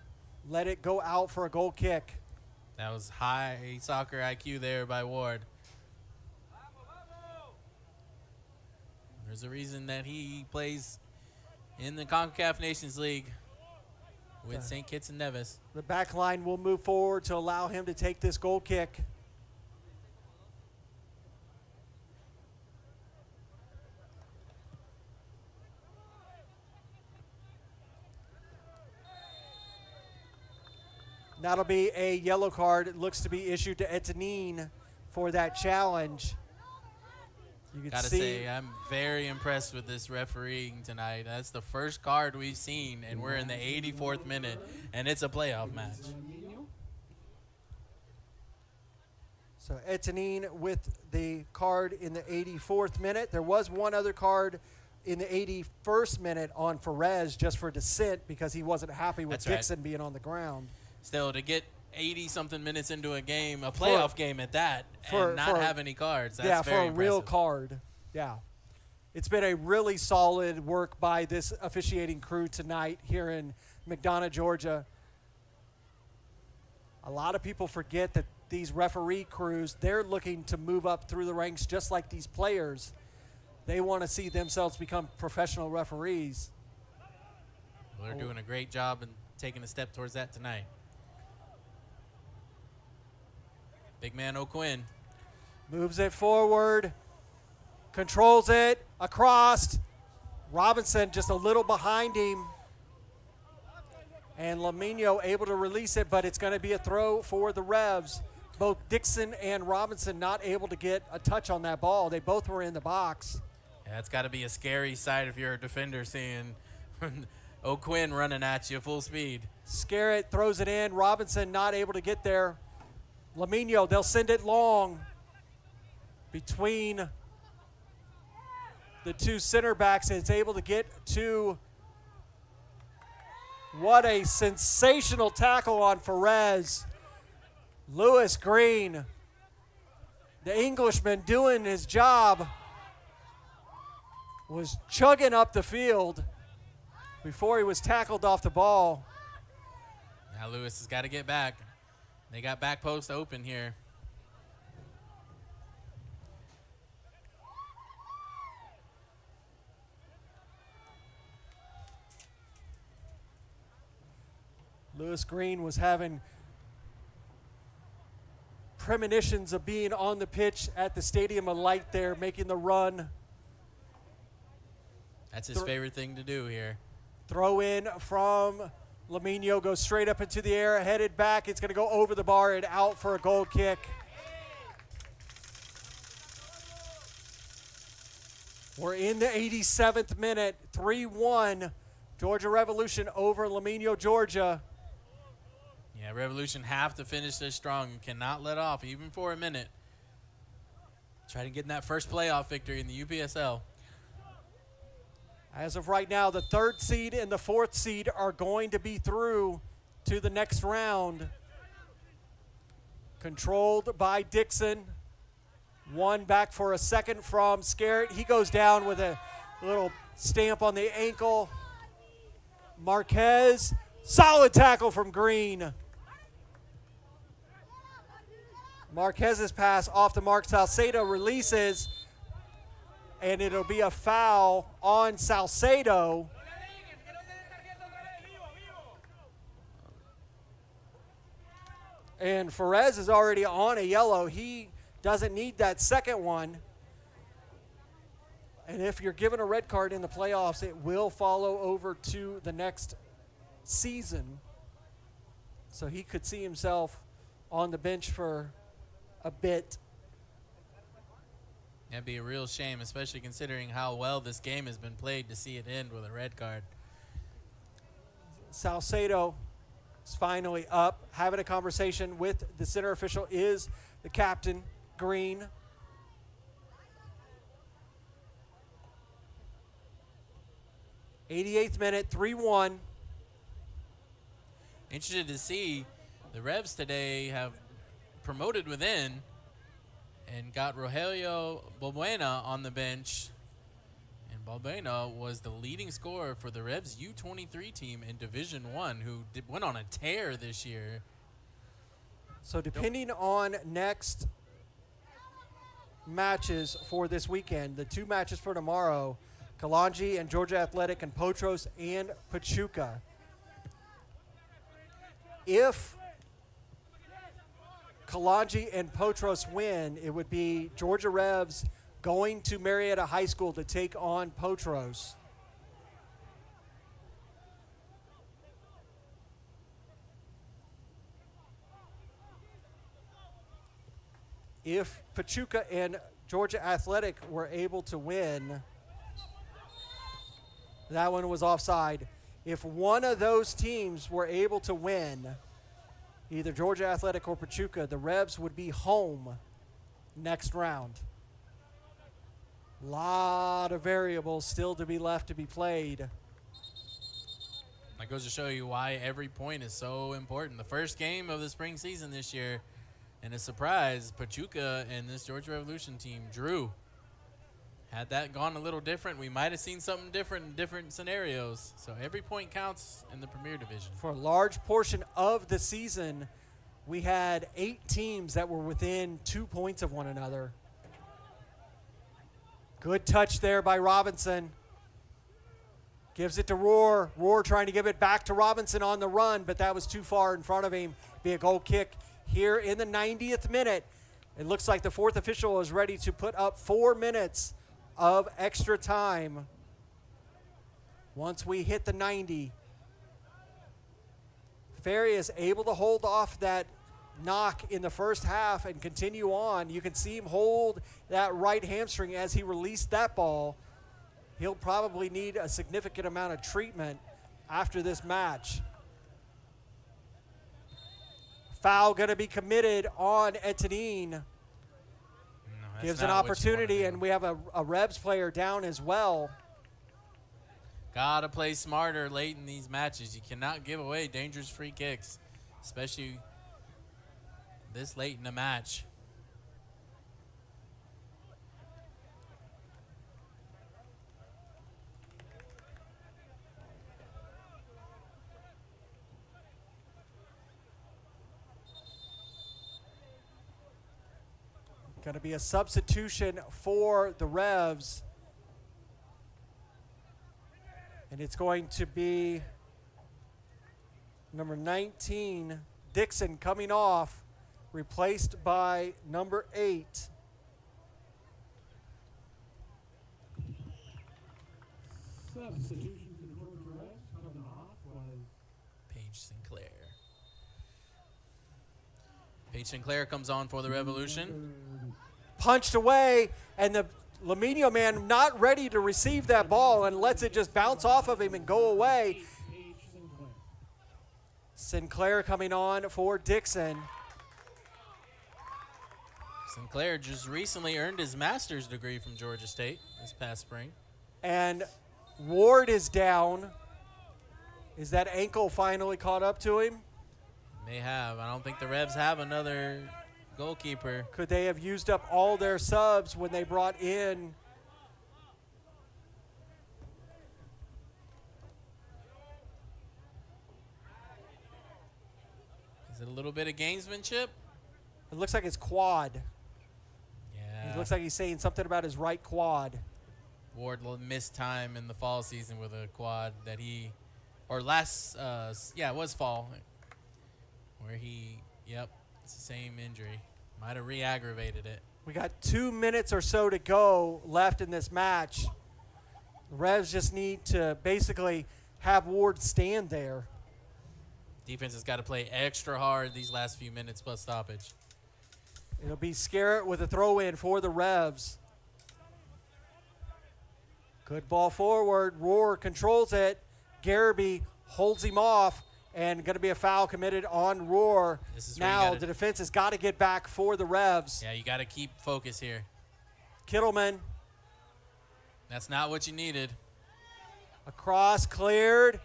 let it go out for a goal kick. That was high soccer IQ there by Ward. There's a reason that he plays in the CONCACAF Nations League with St. Kitts and Nevis. The back line will move forward to allow him to take this goal kick. That'll be a yellow card. It looks to be issued to Etienne for that challenge. You can Gotta see, say, I'm very impressed with this refereeing tonight. That's the first card we've seen, and we're in the 84th minute, and it's a playoff match. so Etienne with the card in the 84th minute. There was one other card in the 81st minute on Ferez just for dissent because he wasn't happy with That's right. Dixon being on the ground. Still, to get 80-something minutes into a game, a playoff game at that, and not have any cards, that's very for a real impressive. card. Yeah. It's been a really solid work by this officiating crew tonight here in McDonough, Georgia. A lot of people forget that these referee crews, they're looking to move up through the ranks just like these players. They want to see themselves become professional referees. Well, they're doing a great job and taking a step towards that tonight. Big man O'Quinn. Moves it forward, controls it, across. Robinson just a little behind him. And Limeno able to release it, but it's going to be a throw for the Revs. Both Dixon and Robinson not able to get a touch on that ball. They both were in the box. Yeah, that's got to be a scary sight if you're a defender seeing O'Quinn running at you full speed. Scarrett throws it in. Robinson not able to get there. Limeno, they'll send it long between the two center backs. It's able to get to. What a sensational tackle on Ferez. Lewis Green, the Englishman doing his job, was chugging up the field before he was tackled off the ball. Now Lewis has got to get back. They got back post open here. Lewis Green was having premonitions of being on the pitch at the Stadium of Light there, making the run. That's his favorite thing to do here. Throw in from Limeno, goes straight up into the air, headed back. It's going to go over the bar and out for a goal kick. We're in the 87th minute, 3-1. Georgia Revolution over Limeno, Georgia. Yeah, Revolution have to finish this strong. You cannot let off, even for a minute. Try to get in that first playoff victory in the UPSL. As of right now, the 3rd seed and the 4th seed are going to be through to the next round. Controlled by Dixon. One back for a second from Scarrett. He goes down with a little stamp on the ankle. Marquez, solid tackle from Green. Marquez's pass off the mark. Salcedo releases, and it'll be a foul on Salcedo. And Ferez is already on a yellow. He doesn't need that second one. And if you're given a red card in the playoffs, it will follow over to the next season. So he could see himself on the bench for a bit. That'd be a real shame, especially considering how well this game has been played, to see it end with a red card. Salcedo is finally up, having a conversation with the center official, is the captain, Green. '88th minute, 3-1. Interested to see the Revs today have promoted within and got Rogelio Balbuena on the bench. And Limeno was the leading scorer for the Revs U23 team in Division I, who went on a tear this year. So depending on next matches for this weekend, the 2 matches for tomorrow, Kalanji and Georgia Athletic and Potros and Pachuca. If Kalanji and Potros win, it would be Georgia Revs going to Marietta High School to take on Potros. If Pachuca and Georgia Athletic were able to win, that one was offside. If one of those teams were able to win, either Georgia Athletic or Pachuca, the Revs would be home next round. Lot of variables still to be left to be played. That goes to show you why every point is so important. The first game of the spring season this year, and a surprise, Pachuca and this Georgia Revolution team drew. Had that gone a little different, we might have seen something different in different scenarios. So every point counts in the Premier Division. For a large portion of the season, we had 8 teams that were within 2 points of one another. Good touch there by Robinson. Gives it to Rohr. Rohr trying to give it back to Robinson on the run, but that was too far in front of him. Be a goal kick here in the 90th minute. It looks like the 4th official is ready to put up 4 minutes of extra time. Once we hit the 90, Ferry is able to hold off that knock in the first half and continue on. You can see him hold that right hamstring as he released that ball. He'll probably need a significant amount of treatment after this match. Foul going to be committed on Etienne. Gives an opportunity, and we have a Rebs player down as well. Gotta play smarter late in these matches. You cannot give away dangerous free kicks, especially this late in the match. Going to be a substitution for the Revs. And it's going to be number 19, Dixon, coming off, replaced by number 8. Substitution for the Georgia Revs coming off was Paige Sinclair. Paige Sinclair comes on for the Revolution. Punched away, and the Limeno man not ready to receive that ball and lets it just bounce off of him and go away. Paige Sinclair. Sinclair coming on for Dixon. Sinclair just recently earned his master's degree from Georgia State this past spring. And Ward is down. Is that ankle finally caught up to him? May have. I don't think the Revs have another goalkeeper. Could they have used up all their subs when they brought in? Is it a little bit of gamesmanship? It looks like it's quad. Yeah. It looks like he's saying something about his right quad. Ward missed time in the fall season with a quad that he, or last, it was fall, where he, it's the same injury. Might have re-aggravated it. We got 2 minutes or so to go left in this match. The Revs just need to basically have Ward stand there. Defense has got to play extra hard these last few minutes plus stoppage. It'll be Scarrett with a throw-in for the Revs. Good ball forward. Rohr controls it. Garrity holds him off, and going to be a foul committed on Rohr. This is where now the defense has got to get back for the Revs. Yeah, you got to keep focus here. Kittleman. That's not what you needed. Across, cleared.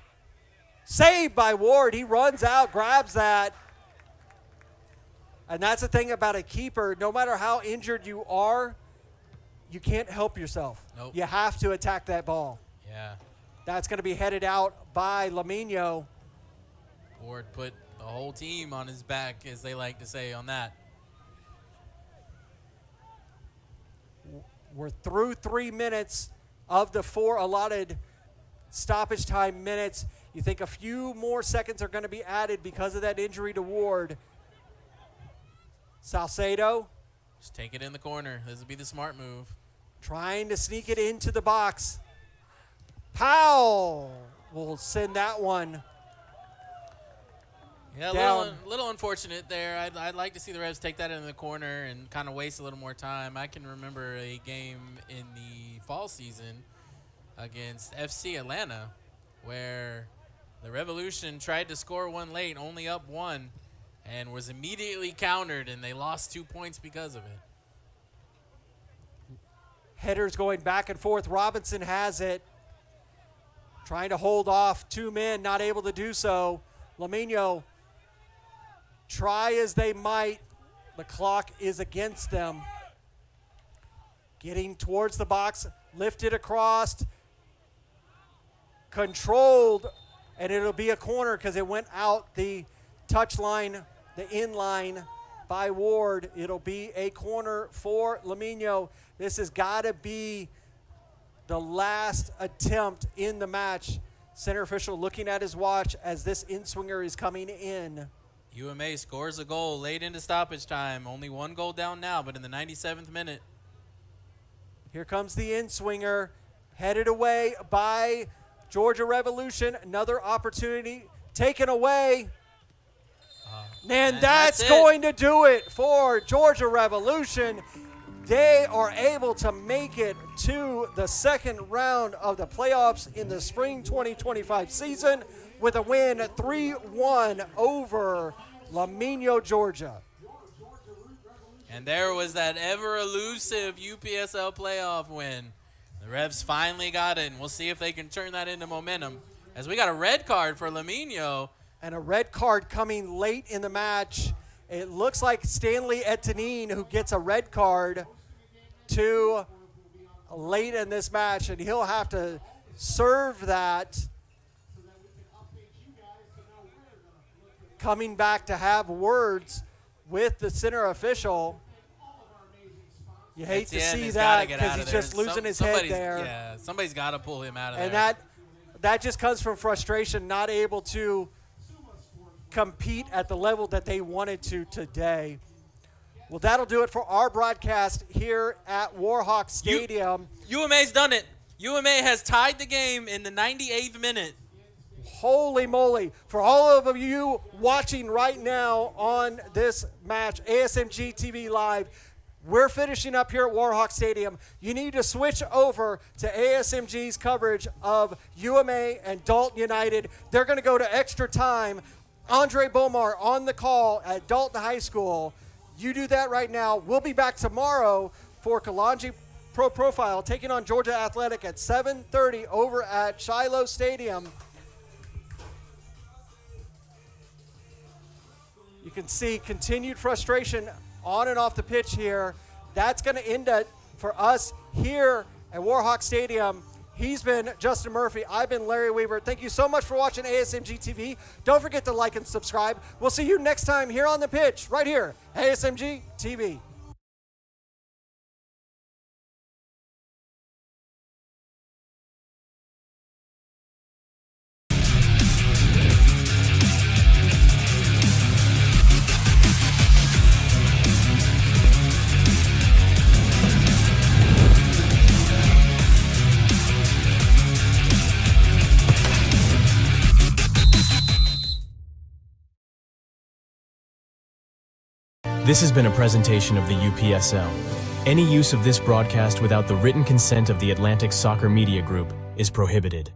Saved by Ward. He runs out, grabs that. And that's the thing about a keeper. No matter how injured you are, you can't help yourself. Nope. You have to attack that ball. Yeah. That's going to be headed out by Limeno. Ward put the whole team on his back, as they like to say on that. We're through 3 minutes of the 4 allotted stoppage time minutes. You think a few more seconds are going to be added because of that injury to Ward. Salcedo Just take it in the corner. This will be the smart move. trying to sneak it into the box. Powell will send that one. Yeah, Down. a little unfortunate there. I'd like to see the Revs take that into the corner and kind of waste a little more time. I can remember a game in the fall season against FC Atlanta where the Revolution tried to score one late, only up 1, and was immediately countered, and they lost 2 points because of it. Headers going back and forth. Robinson has it. Trying to hold off 2 men, not able to do so. Limeno, try as they might, the clock is against them. Getting towards the box, lifted across, controlled, and it'll be a corner because it went out the touch line, the in line by Ward. It'll be a corner for Limeno. This has got to be the last attempt in the match. Center official looking at his watch as this in-swinger is coming in. UMA scores a goal late into stoppage time. Only 1 goal down now, but in the 97th minute. Here comes the in-swinger, headed away by Georgia Revolution. Another opportunity taken away. And that's going to do it for Georgia Revolution. They are able to make it to the second round of the playoffs in the spring 2025 season with a win 3-1 over Limeno, Georgia. And there was that ever-elusive UPSL playoff win. The Revs finally got it, and we'll see if they can turn that into momentum. As we got a red card for Limeno. And a red card coming late in the match. It looks like Stanley Etienne who gets a red card to late in this match, and he'll have to serve that. Coming back to have words with the center official. You hate to see that because he's just losing his head there. Yeah, somebody's got to pull him out of there. And that just comes from frustration, not able to compete at the level that they wanted to today. Well, that'll do it for our broadcast here at Warhawk Stadium. UMA's done it. UMA has tied the game in the 98th minute. Holy moly. For all of you watching right now on this match, ASMG TV Live, we're finishing up here at Warhawk Stadium. You need to switch over to ASMG's coverage of UMA and Dalton United. They're going to go to extra time. Andre Bomar on the call at Dalton High School. You do that right now. We'll be back tomorrow for Kalanji Pro Profile taking on Georgia Athletic at 7:30 over at Shiloh Stadium. You can see continued frustration on and off the pitch here. That's going to end it for us here at Warhawk Stadium. He's been Justin Murphy. I've been Larry Weaver. Thank you so much for watching ASMG TV. Don't forget to like and subscribe. We'll see you next time here on the pitch, right here, ASMG TV. This has been a presentation of the UPSL. Any use of this broadcast without the written consent of the Atlantic Soccer Media Group is prohibited.